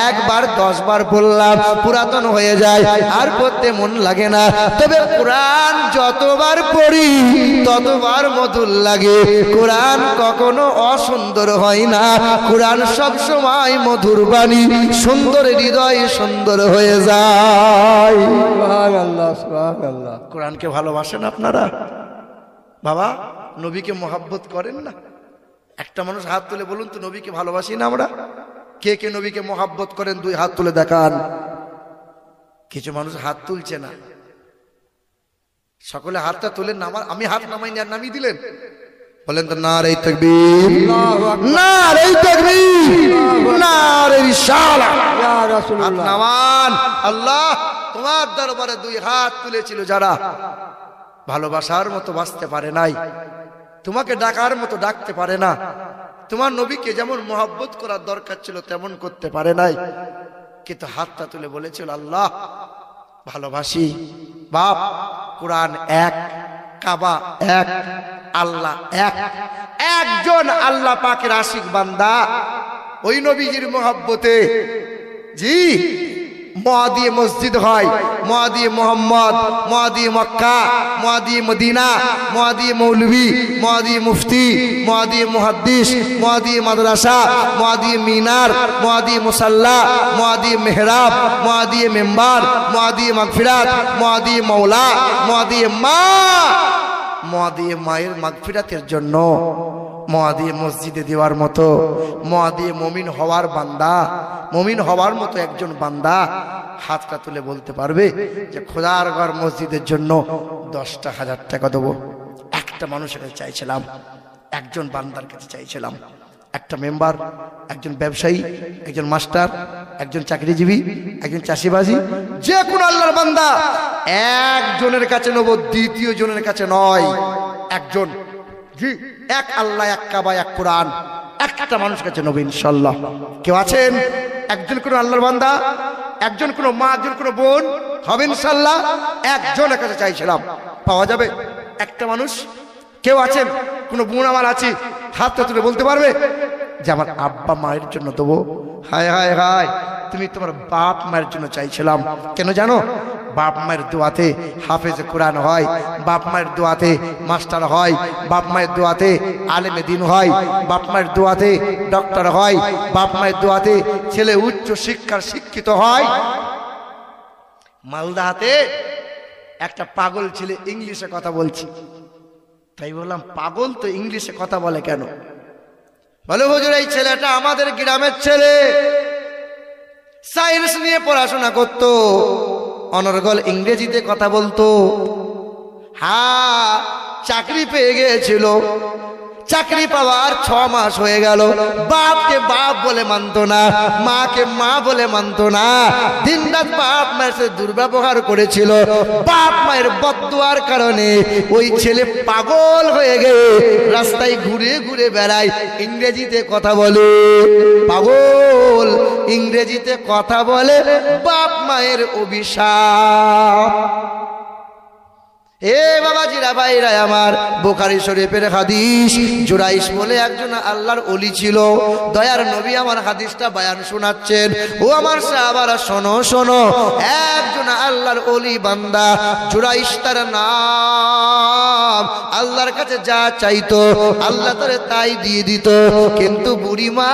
একবার 10 বার পড়লাম, পুরাতন হয়ে যায়, আর পড়তে মন লাগে না। তবে কোরআন যতবার পড়ি ততবার মধুর লাগে। কোরআন কখনো অসুন্দর হয় না, কোরআন সব সময় মধুর বাণী, সুন্দর হৃদয় সুন্দর হয়ে যায়। সুবহানাল্লাহ, সুবহানাল্লাহ। কোরআনকে ভালোবাসেন আপনারা? বাবা নবীকে মোহাব্বত করেন না? একটা মানুষ হাত তুলে বলুন তো, নবীকে ভালোবাসি না আমরা? কে কে নবীকে মোহাব্বত করেন 2 হাত তুলে দেখান। কিছু মানুষ হাত তুলছে না, সকলে হাতটা তুলেন না। আমি হাত নামাইনি, আর নামিয়ে দিলেন। বলেন তো নারে তাকবীর, নারে তাকবীর, নারে রিসালাত। ইয়া হাত রাসূলুল্লাহ, নামান। আল্লাহ তোমার দরবারে 2 হাত তুলেছিল যারা ভালোবাসার মতো বাঁচতে পারে নাই, তোমাকে ডাকার মতো ডাকতে পারে না, তোমার নবীকে যেমন মোহাব্বত করার দরকার ছিল তেমন করতে পারে নাই, কিন্তু হাতটা তুলে বলেছিল আল্লাহ ভালোবাসি। বাপ কোরআন এক, কাবা এক, আল্লাহ এক, একজন আল্লাহ পাকের আশিক বান্দা ওই নবীজির মোহাব্বতে জি মুআদিয়ে মসজিদ হয়, মুআদিয়ে মোহাম্মদ, মুআদিয়ে মক্কা, মুআদিয়ে মদিনা, মুআদিয়ে মৌলভী, মুআদিয়ে মুফতি, মুআদিয়ে মুহাদ্দিস, মুআদিয়ে মাদ্রাসা, মুআদিয়ে মিনার, মুআদিয়ে মুসাল্লা, মুআদিয়ে মেহরাব, মুআদিয়ে মেম্বার, মুআদিয়ে মাগফিরাত, মুআদিয়ে মাওলা, মুআদিয়ে মা। মুআদিয়ে মায়ের মাগফিরাতের জন্য মুআদিয়ে মসজিদে দেওয়ার মতো, মুআদিয়ে মুমিন হওয়ার বান্দা, মুমিন হওয়ার মতো একজন বান্দা হাতটা তুলে বলতে পারবে যে খোদার ঘর মসজিদের জন্য 10টা 1000 টাকা দেবো? একটা মানুষের কাছে চাইছিলাম, একজন বান্দার কাছে চাইছিলাম, একটা মেম্বার, একজন ব্যবসায়ী, একজন মাস্টার, একজন চাকরিজীবী, একজন চাষিবাজি, যে কোনো আল্লাহর বান্দা একজনের কাছে নেব, দ্বিতীয় জনের কাছে নয়। একজন, জি, এক আল্লাহ, এক কাবা, এক কোরআন, একটা মানুষ কাছে নেব ইনশাল্লাহ। কেউ আছেন একজন কোন আল্লাহর বান্দা, একজন কোন মা, একজন কোন বোন হবে ইনশাল্লাহ? একজনের কাছে চাইছিলাম, পাওয়া যাবে একটা মানুষ? কেউ আছেন কোন বোন আমার আছে, হাতটা তুলে বলতে পারবে যে আমার আব্বা মায়ের জন্য দেবো? হায় হায় হায়, তুমি তোমার বাপ মায়ের জন্য চাইছিলাম। কেন জানো? বাপ মায়ের দোয়াতে হাফেজে কোরআন হয়, বাপ মায়ের দোয়াতে মাস্টার হয়, বাপ মায়ের দোয়াতে আলেমে দিন হয়, বাপ মায়ের দোয়াতে ডক্টর হয়, বাপ মায়ের দোয়াতে ছেলে উচ্চ শিক্ষার শিক্ষিত হয়। মালদাতে একটা পাগল ছেলে ইংলিশে কথা বলছি, তাই বললাম পাগল তো ইংলিশে কথা বলে কেন? বলে হুজুর এই ছেলেটা আমাদের গ্রামের ছেলে, সায়েন্স নিয়ে পড়াশোনা করতো, অনর্গল ইংরেজিতে কথা বলতো। হ্যাঁ, চাকরি পেয়ে গিয়েছিল, চাকরি পাওয়ার 6 মাস হয়ে গেল, বাপকে বাপ বলে মানতো না, মাকে মা বলে মানতো না, দিনরাত বাপ মায়ের সাথে দুর্ব্যবহার করেছিল। বাপ মায়ের বদদুয়ার কারণে ওই ছেলে পাগল হয়ে গিয়ে রাস্তায় ঘুরে ঘুরে বেড়ায়, ইংরেজিতে কথা বলে। পাগল ইংরেজিতে কথা বলে, বাপ মায়ের অভিশাপ। এ বাবাজিরা ভাইরা আমার, বুখারী শরীফের হাদিস, জুরাইশ বলে একজন আল্লাহর ওলি ছিল, দয়ার নবী আমার হাদিসটা বয়ান শোনাচ্ছেন। ও আমার সাহাবারা শোনো শোনো, একজন আল্লাহর ওলি বান্দা, জুরাইশ তার নাম, আল্লাহর কাছে যা চাইতো আল্লাহ তারে তাই দিয়ে দিত। কিন্তু বুড়িমা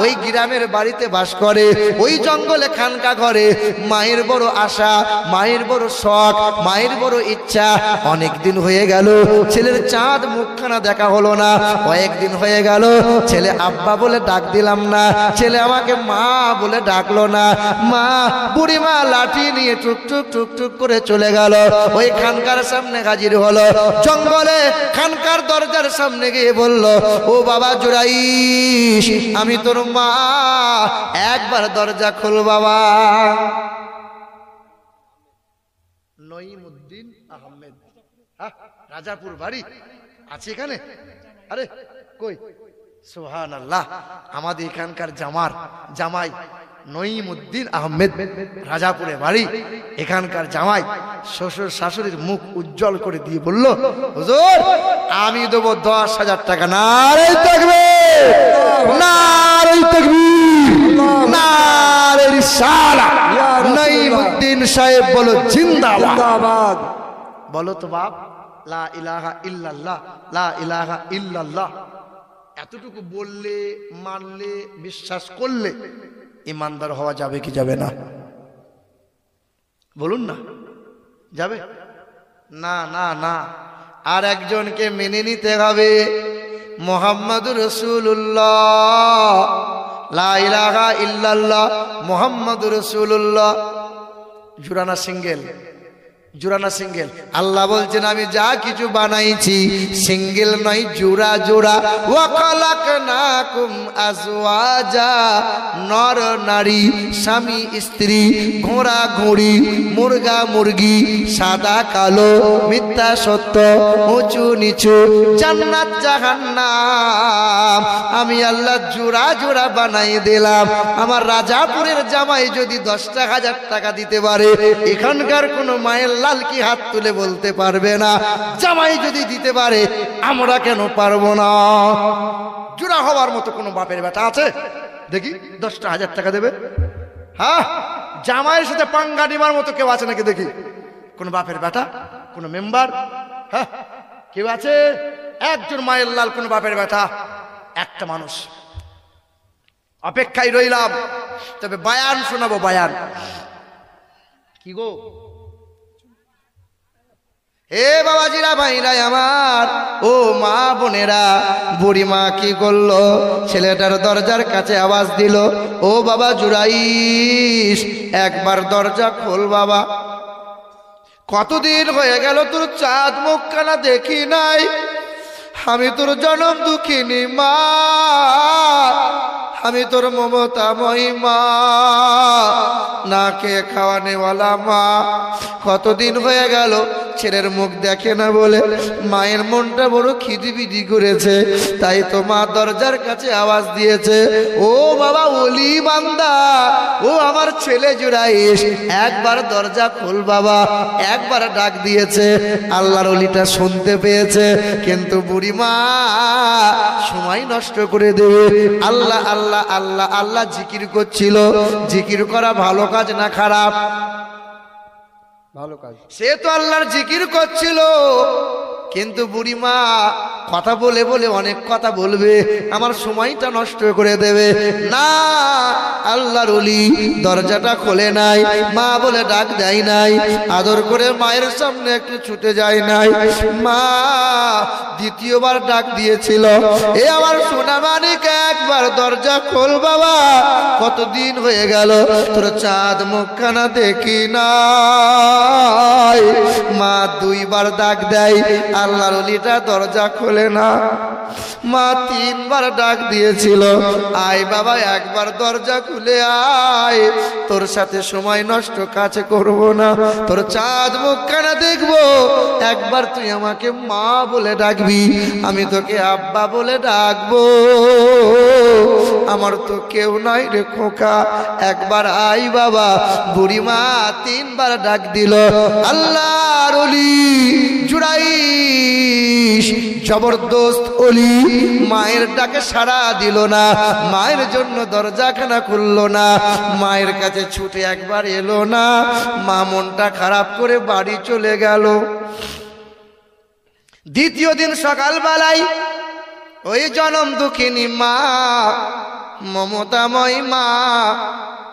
ওই গ্রামের বাড়িতে বাস করে, ওই জঙ্গলে খানকা ঘরে। মায়ের বড় আশা, মায়ের বড় শখ, মায়ের বড় ইচ্ছা। অনেক দিন হয়ে গেল ছেলের চাঁদ মুখখানা দেখা হলো না, কয়েকদিন হয়ে গেল ছেলে আব্বা বলে ডাক দিলাম না, ছেলে আমাকে মা বলে ডাকলো না। মা, বুড়িমা লাঠি নিয়ে টুকটুক টুকটুক করে চলে গেল, ওই খানকার সামনে হাজির হলো। জঙ্গলে খানকার দরজার সামনে গিয়ে বলল, ও বাবা জুরাইশ, আমি তোর মা, একবার দরজা খোল বাবা। নঈমুদ্দিন আহমেদ, রাজাপুর বাড়ি আছে এখানে? আরে কই, সুবহানাল্লাহ, আমাদের এখানকার জামাই নঈমুদ্দিন আহমেদ, রাজাপুরে বাড়ি। এখানকার জামাই শ্বশুর শাশুড়ির মুখ উজ্জ্বল করে দিয়ে বলল, হুজুর আমি দেবো 10,000 টাকা। নারে তাকবীর, নারে তাকবীর, নারে রিসালাত। নঈমুদ্দিন সাহেব বলো জিন্দাবাদ। বলো তো বাপ, লা ইলাহা ইল্লাল্লাহ, লা ইলাহা ইল্লাল্লাহ। এতটুকু বললে, মানলে, বিশ্বাস করলে ইমানদার হওয়া যাবে কি যাবে না? বলুন না, যাবে? না না না, আর একজনকে মেনে নিতে হবে, মুহাম্মাদুর রাসূলুল্লাহ, লা ইলাহা ইল্লাল্লাহ মুহাম্মাদুর রাসূলুল্লাহ। জুরানা সিঙ্গেল। আল্লাহ বলছেন আমি যা কিছু বানাইছি সিঙ্গেল নয়, জোড়া জোড়া। ওয়া খালাকনাকুম আজওয়াজা, নর নারী, স্বামী স্ত্রী, ঘোড়া ঘোড়ি, মুরগা মুরগি, সাদা কালো, মিথ্যা সত্য, উঁচু নিচু, জান্নাত জাহান্নাম, আমি আল্লাহ জোড়া জোড়া বানাই দিলাম। আমার রাজাপুরের জামাই যদি 10,000 টাকা দিতে পারে, এখানকার কোনো মায়ের লাল কি হাত তুলে বলতে পারবে না? জামাই যদি দিতে পারে, আমরা কেন পারবো না? জোড়া হওয়ার মতো কোনো বাপের বেটা আছে দেখি 10,000 টাকা দেবে? হ্যাঁ, জামাইয়ের সাথে পাঙ্গা নিবার মতো কেউ আছে নাকি দেখি? কোন বাপের বেটা, কোন মেম্বার? হ্যাঁ, কেউ আছে? একজন মায়ের লাল, কোন বাপের বেটা? একটা মানুষ। অপেক্ষায় রইলাম, তবে বয়ান শোনাবো। বয়ান কি গো? এ বাবাজিরা ভাইরা আমার, ও মা বোনেরা, বুড়ি মা কি করলো? ছেলেটার দরজার কাছে আওয়াজ দিল, ও বাবা জুরাইশ, একবার দরজা খোল বাবা। কতদিন হয়ে গেল তোর চাঁদ মুখখানা দেখি নাই, আমি তোর জনম দুঃখিনী মা, আমি তোর মমতাময়ী মা, না কে খাওয়ানেওয়ালা মা। কতদিন হয়ে গেল ছেলের মুখ দেখে না বলে মায়ের মনটা বড় খিদিবিদি করেছে, তাই তো মা দরজার কাছে আওয়াজ দিয়েছে, ও বাবা ওলি বান্দা, ও আমার ছেলে জুরাইশ, একবার দরজা খোল বাবা। একবার ডাক দিয়েছে, আল্লাহর ওলিটা শুনতে পেয়েছে, কিন্তু বুড়িমা সময় নষ্ট করে দেবে। আল্লাহ আল্লাহ আল্লাহ আল্লাহ জিকির করছিল। জিকির করা ভালো কাজ না খারাপ? ভালো কাজ। সে তো আল্লাহর জিকির করছিল, কিন্তু বুড়িমা কথা বলে বলে অনেক কথা বলবে, আমার সময়টা নষ্ট করে দেবে। না, আল্লাহর ওলি দরজাটা খোলে নাই, মা বলে ডাক দেয় নাই, আদর করে মায়ের সামনে একটু ছুটে যায় নাই। মা দ্বিতীয়বার ডাক দিয়েছিল, এ আমার সোনা মানিক, একবার দরজা খোল বাবা, কতদিন হয়ে গেল তোর চাঁদ মুখখানা দেখি নাই। মা দুইবার ডাক দেয়, আল্লাহর ওলিটা দরজা খোলে না। মা তিনবার ডাক দিয়েছিল, আয় বাবা একবার দরজা খুলে আয়, তোর সাথে সময় নষ্ট কাছে করব না, তোর চাঁদ মুখখানা দেখবো। একবার তুই আমাকে মা বলে ডাকবি, আমি তোকে আব্বা বলে ডাকবো। আমার তো কেউ নাই রে খোকা, একবার আই বাবা। বুড়িমা তিনবার ডাক দিল। আল্লাহর ওলি জুরাইশ জবরদস্ত ওলি, মায়ের ডাকে সাড়া দিল না, মায়ের জন্য দরজাখানা খুললো না, মায়ের কাছে ছুটে একবার এলো না। মা মনটা খারাপ করে বাড়ি চলে গেল। দ্বিতীয় দিন সকালবেলায় ওই জনম দুঃখিনী মা, মমতাময়ী মা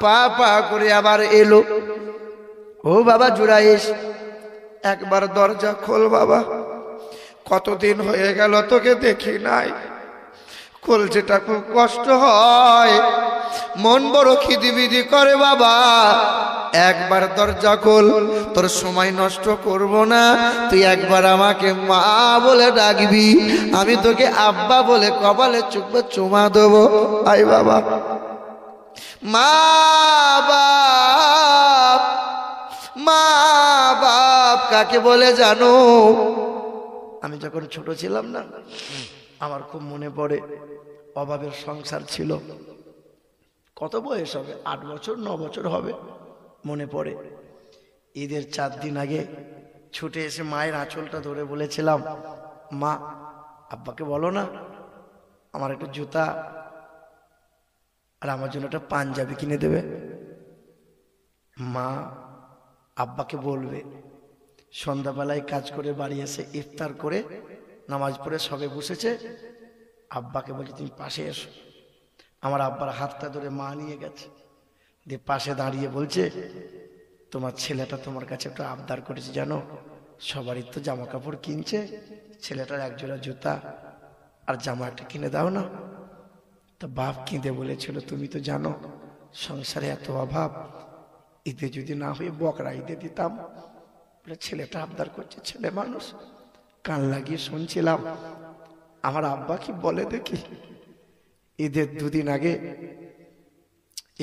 পা পা করে আবার এলো, ও বাবা জুরাইশ, একবার দরজা খোল বাবা, কতদিন হয়ে গেল তোকে দেখি নাই, কলজেটা খুব কষ্ট হয়, মন বড় খিদিবিদি করে বাবা, একবার দরজা খোল, তোর সময় নষ্ট করব না, তুই একবার আমাকে মা বলে ডাকবি, আমি তোকে আব্বা বলে কপালে চুমা দেবো। আই বাবা। মা বাপ, মা বাপ কাকে বলে জানো? আমি যখন ছোট ছিলাম না, আমার খুব মনে পড়ে, অভাবের সংসার ছিল। কত বয়স হবে, 8 বছর 9 বছর হবে, মনে পড়ে। ঈদের 4 দিন আগে ছুটে এসে মায়ের আঁচলটা ধরে বলেছিলাম, মা আব্বাকে বলো না আমার একটা জুতা আর আমার জন্য একটা পাঞ্জাবি কিনে দেবে। মা আব্বাকে বলবে। সন্ধ্যাবেলায় কাজ করে বাড়ি এসে ইফতার করে নামাজ পড়ে সবে বসেছে, আব্বাকে বলছে তুমি পাশে এসো। আমার আব্বার হাতটা ধরে মা নিয়ে গেছে, দিয়ে পাশে দাঁড়িয়ে বলছে, তোমার ছেলেটা তোমার কাছে একটু আবদার করেছে জানো, সবারই তো জামা কাপড় কিনছে, ছেলেটার একজোড়া জুতা আর জামা একটা কিনে দাও না। তো বাপ কিনতে বলেছিল, তুমি তো জানো সংসারে এত অভাব, ঈদে যদি না হয়ে বকরা ঈদে দিতাম। বলে ছেলেটা আবদার করছে, ছেলে মানুষ, কান লাগিয়ে শুনছিলাম। আমার আব্বা কি বলে দেখি, ঈদের 2 দিন আগে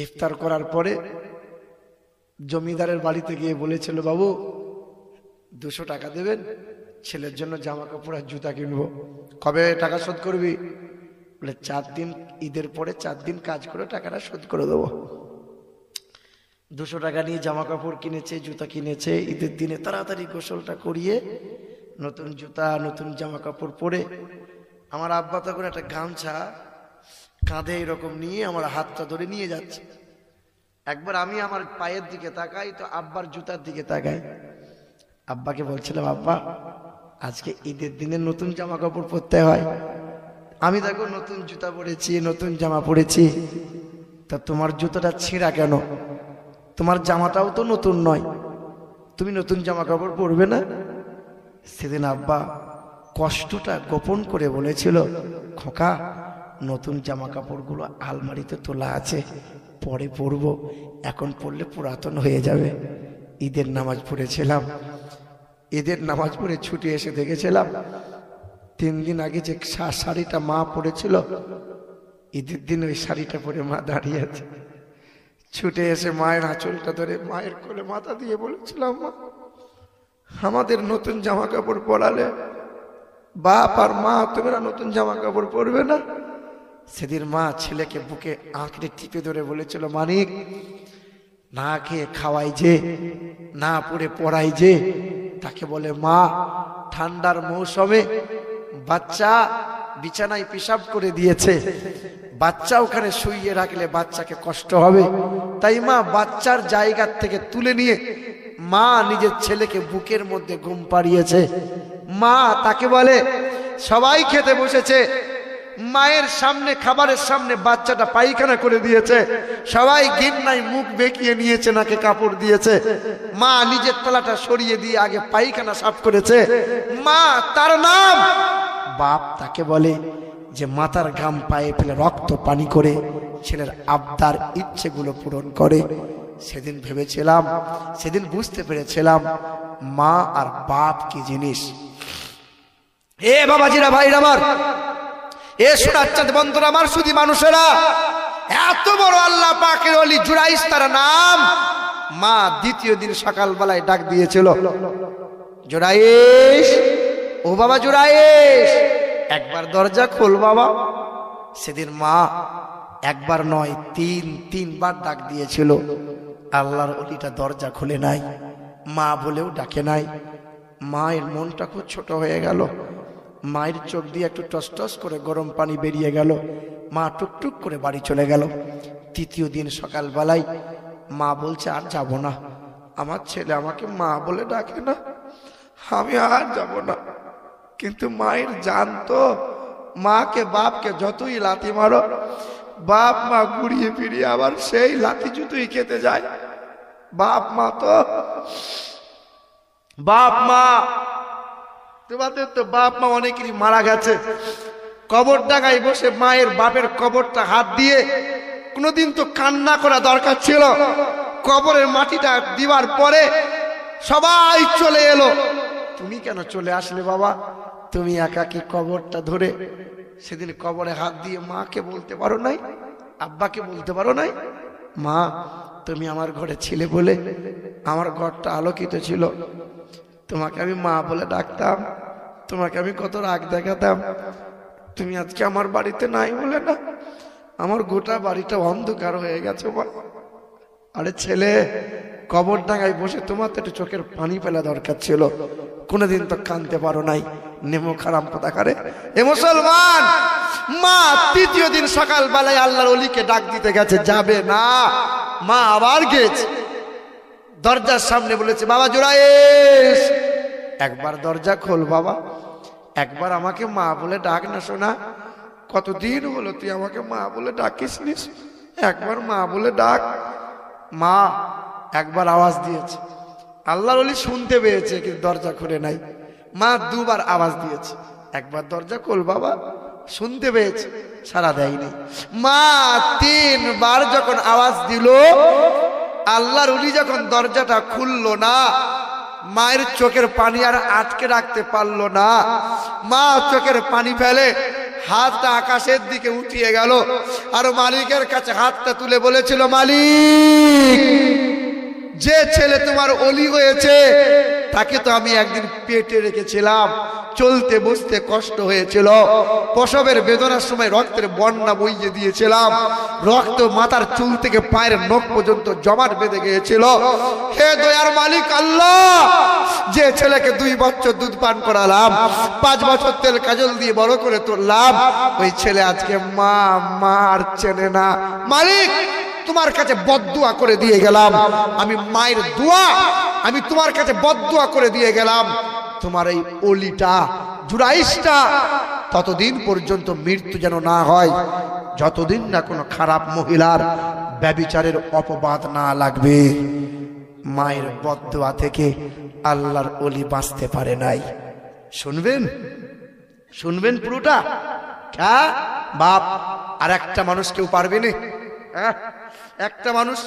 ইফতার করার পরে জমিদারের বাড়িতে গিয়ে বলেছিল, বাবু 200 টাকা দেবেন, ছেলের জন্য জামা কাপড় আর জুতা কিনবো। কবে টাকা শোধ করবি? বলে 4 দিন, ঈদের পরে 4 দিন কাজ করে টাকাটা শোধ করে দেবো। 200 টাকা নিয়ে জামা কাপড় কিনেছে, জুতা কিনেছে। ঈদের দিনে তাড়াতাড়ি গোসলটা করিয়ে নতুন জুতা নতুন জামা কাপড় পরে আমার আব্বা তখন একটা গামছা কাঁধে এরকম নিয়ে আমার হাতটা ধরে নিয়ে যাচ্ছে। একবার আমি আমার পায়ের দিকে তাকাই তো আব্বার জুতার দিকে তাকাই। আব্বাকে বলছিলাম, আব্বা আজকে ঈদের দিনে নতুন জামা কাপড় পরতে হয়, আমি দেখো নতুন জুতা পরেছি, নতুন জামা পরেছি, তা তোমার জুতোটা ছিঁড়া কেন? তোমার জামাটাও তো নতুন নয়, তুমি নতুন জামা কাপড় পরবে না? সেদিন আব্বা কষ্টটা গোপন করে বলেছিল, খোকা নতুন জামা কাপড়গুলো আলমারিতে তোলা আছে, পরে পরবো, এখন পরলে পুরাতন হয়ে যাবে। ঈদের নামাজ পড়েছিলাম, ঈদের নামাজ পড়ে ছুটি এসে দেখেছিলাম 3 দিন আগে যে শাড়িটা মা পরেছিল ঈদের দিন ওই শাড়িটা পরে মা দাঁড়িয়ে আছে, ছুটে এসে মায়ের আঁচলটা ধরে মায়ের কোলে মাথা দিয়ে বলেছিলাম, মা আমাদের নতুন জামা কাপড় পরালে, বাপ আর মা তোমরা নতুন জামা কাপড় পরবে না? সেদিন মা ছেলেকে বুকে আঁকড়ে টিপে ধরে বলেছিল, মানিক না খেয়ে খাওয়াই যে, না পড়ে পড়াই যে, তাকে বলে মা। ঠান্ডার মৌসুমে বাচ্চা বিছানায় পেশাব করে দিয়েছে, বাচ্চা ওখানে শুইয়ে রাখলে বাচ্চাকে কষ্ট হবে, তাই মা বাচ্চার জায়গা থেকে তুলে নিয়ে মা নিজের ছেলেকে বুকের মধ্যে ঘুম পাড়িয়েছে। মা তাকে বলে, সবাই খেতে বসেছে, মায়ের সামনে খাবারের সামনে বাচ্চাটা পায়খানা করে দিয়েছে, সবাই ঘৃণায় মুখ বেঁকিয়ে নিয়েছে, নাকে কাপড় দিয়েছে, মা নিজের তলাটা সরিয়ে দিয়ে আগে পায়খানা সাফ করেছে। মা তার নাম বাপ তাকে বলে যে মাথার ঘাম পায়ে ফেলে রক্ত পানি করে ছেলের আবদার ইচ্ছেগুলো পূরণ করে। সেদিন ভেবেছিলাম, সেদিন বুঝতে পেরেছিলাম মা আর বাপ কি জিনিস। এ বাবাজিরা, ভাইরা আমার, এ শোনাচ্ছেন বন্ধুরা আমার, শুধু মানুষেরা, এত বড় আল্লাহ পাকের ওলি জুরাইশ তার নাম। মা দ্বিতীয় দিন সকালবেলায় ডাক দিয়েছিল, জুরাইশ, ও বাবা জুরাইশ, একবার দরজা খোল বাবা। সেদিন মা একবার নয় তিনবার ডাক দিয়েছিল। আল্লাহর ওলিটা দরজা খুলে নাই, মা বলেও ডাকে নাই। মায়ের মনটা খুব ছোট হয়ে গেল, মায়ের চোখ দিয়ে একটু টস টস করে গরম পানি বেরিয়ে গেল। মা টুকটুক করে বাড়ি চলে গেল। তৃতীয় দিন সকালবেলায় মা বলছে, আর যাব না, আমার ছেলে আমাকে মা বলে ডাকে না, আমি আর যাব না। কিন্তু মায়ের জানতো, মাকে বাপকে যতই লাথি মারো, বাপ মা ঘুরিয়ে ফিরিয়ে আবার সেই লাথি জুতোই খেতে যায়। বাপ মা তো বাপ মা, তোমাদের তো বাপ মা অনেকেরই মারা গেছে। কবর ডাঙায় বসে মায়ের বাপের কবরটা হাত দিয়ে কোনোদিন তো কান্না করা দরকার ছিল। কবরের মাটিটা দিবার পরে সবাই চলে এলো, তুমি কেন চলে আসলে বাবা? তুমি একাকি কবরটা ধরে সেদিন কবরে হাত দিয়ে মাকে বলতে পারো নাই, আব্বাকে বলতে পারো নাই, মা তুমি আমার ঘরে ছিলে বলে আমার ঘরটা আলোকিত ছিল, তোমাকে আমি মা বলে ডাকতাম, তোমাকে আমি কত রাগ দেখাতাম, তুমি আজকে আমার বাড়িতে নাই বলে না আমার গোটা বাড়িটা অন্ধকার হয়ে গেছে। মা, আরে ছেলে, কবর ডাঙায় বসে তোমার তো একটু চোখের পানি ফেলা দরকার ছিল, কোনোদিন তো কানতে পারো নাই, নেমো খারাম পতাকারে। এ মুসলমান, মা তৃতীয় দিন সকালবেলায় আল্লাহর ওলিকে ডাক দিতে গেছে, যাবে না। মা আবার গেছে, দরজার সামনে বলেছে, বাবা জুরাইশ, একবার দরজা খোল বাবা, একবার আমাকে মা বলে ডাক না শোনা, কতদিন হলো তুই আমাকে মা বলে ডাকিস নিস, একবার মা বলে ডাক। মা একবার আওয়াজ দিয়েছে, আল্লাহর ওলি শুনতে পেয়েছে কিন্তু দরজা খুলে নাই। মা দুবার আওয়াজ দিয়েছে, একবার দরজা খোল বাবা, শুনতে পেয়েছে, সাড়া দেয়নি। মা তিনবার যখন আওয়াজ দিল, আল্লাহর ওলি যখন দরজাটা খুললো না, মায়ের চোখের পানি আর আটকে রাখতে পারলো না। মা চোখের পানি ফেলে হাতটা আকাশের দিকে উঠিয়ে গেল, আর মালিকের কাছে হাতটা তুলে বলেছিল, মালিক, যে ছেলে তোমার ওলি হয়েছে তাকে তো আমি একদিন পেটে রেখেছিলাম, চলতে বসতে কষ্ট হয়েছিল, প্রসবের বেদনার সময় রক্তের বন্যা বইয়ে দিয়েছিলাম, রক্ত মাথার চুল থেকে পায়ের নখ পর্যন্ত জমাট বেঁধে গিয়েছিল। হে দয়ার মালিক আল্লাহ, যে ছেলেকে 2 বছর দুধ পান করালাম, 5 বছর তেল কাজল দিয়ে বড় করে তুললাম, ওই ছেলে আজকে মা মার চেনে না। মালিক, তোমার কাছে বদদুয়া করে দিয়ে গেলাম, আমি মায়ের দোয়া, আমি তোমার কাছে বদদুয়া করে দিয়ে গেলাম, তোমার এই ওলিটা জুরাইশটা ততদিন পর্যন্ত মৃত্যু যেন না হয়, যতদিন না কোনো খারাপ মহিলার ব্যভিচারের অপবাদ না লাগবে। মায়ের বদদুয়া থেকে আল্লাহর ওলি বাঁচতে পারে নাই। শুনবেন, শুনবেন পুরোটা। হ্যাঁ বাপ, আর একটা মানুষ কেউ পারবে না, একটা মানুষ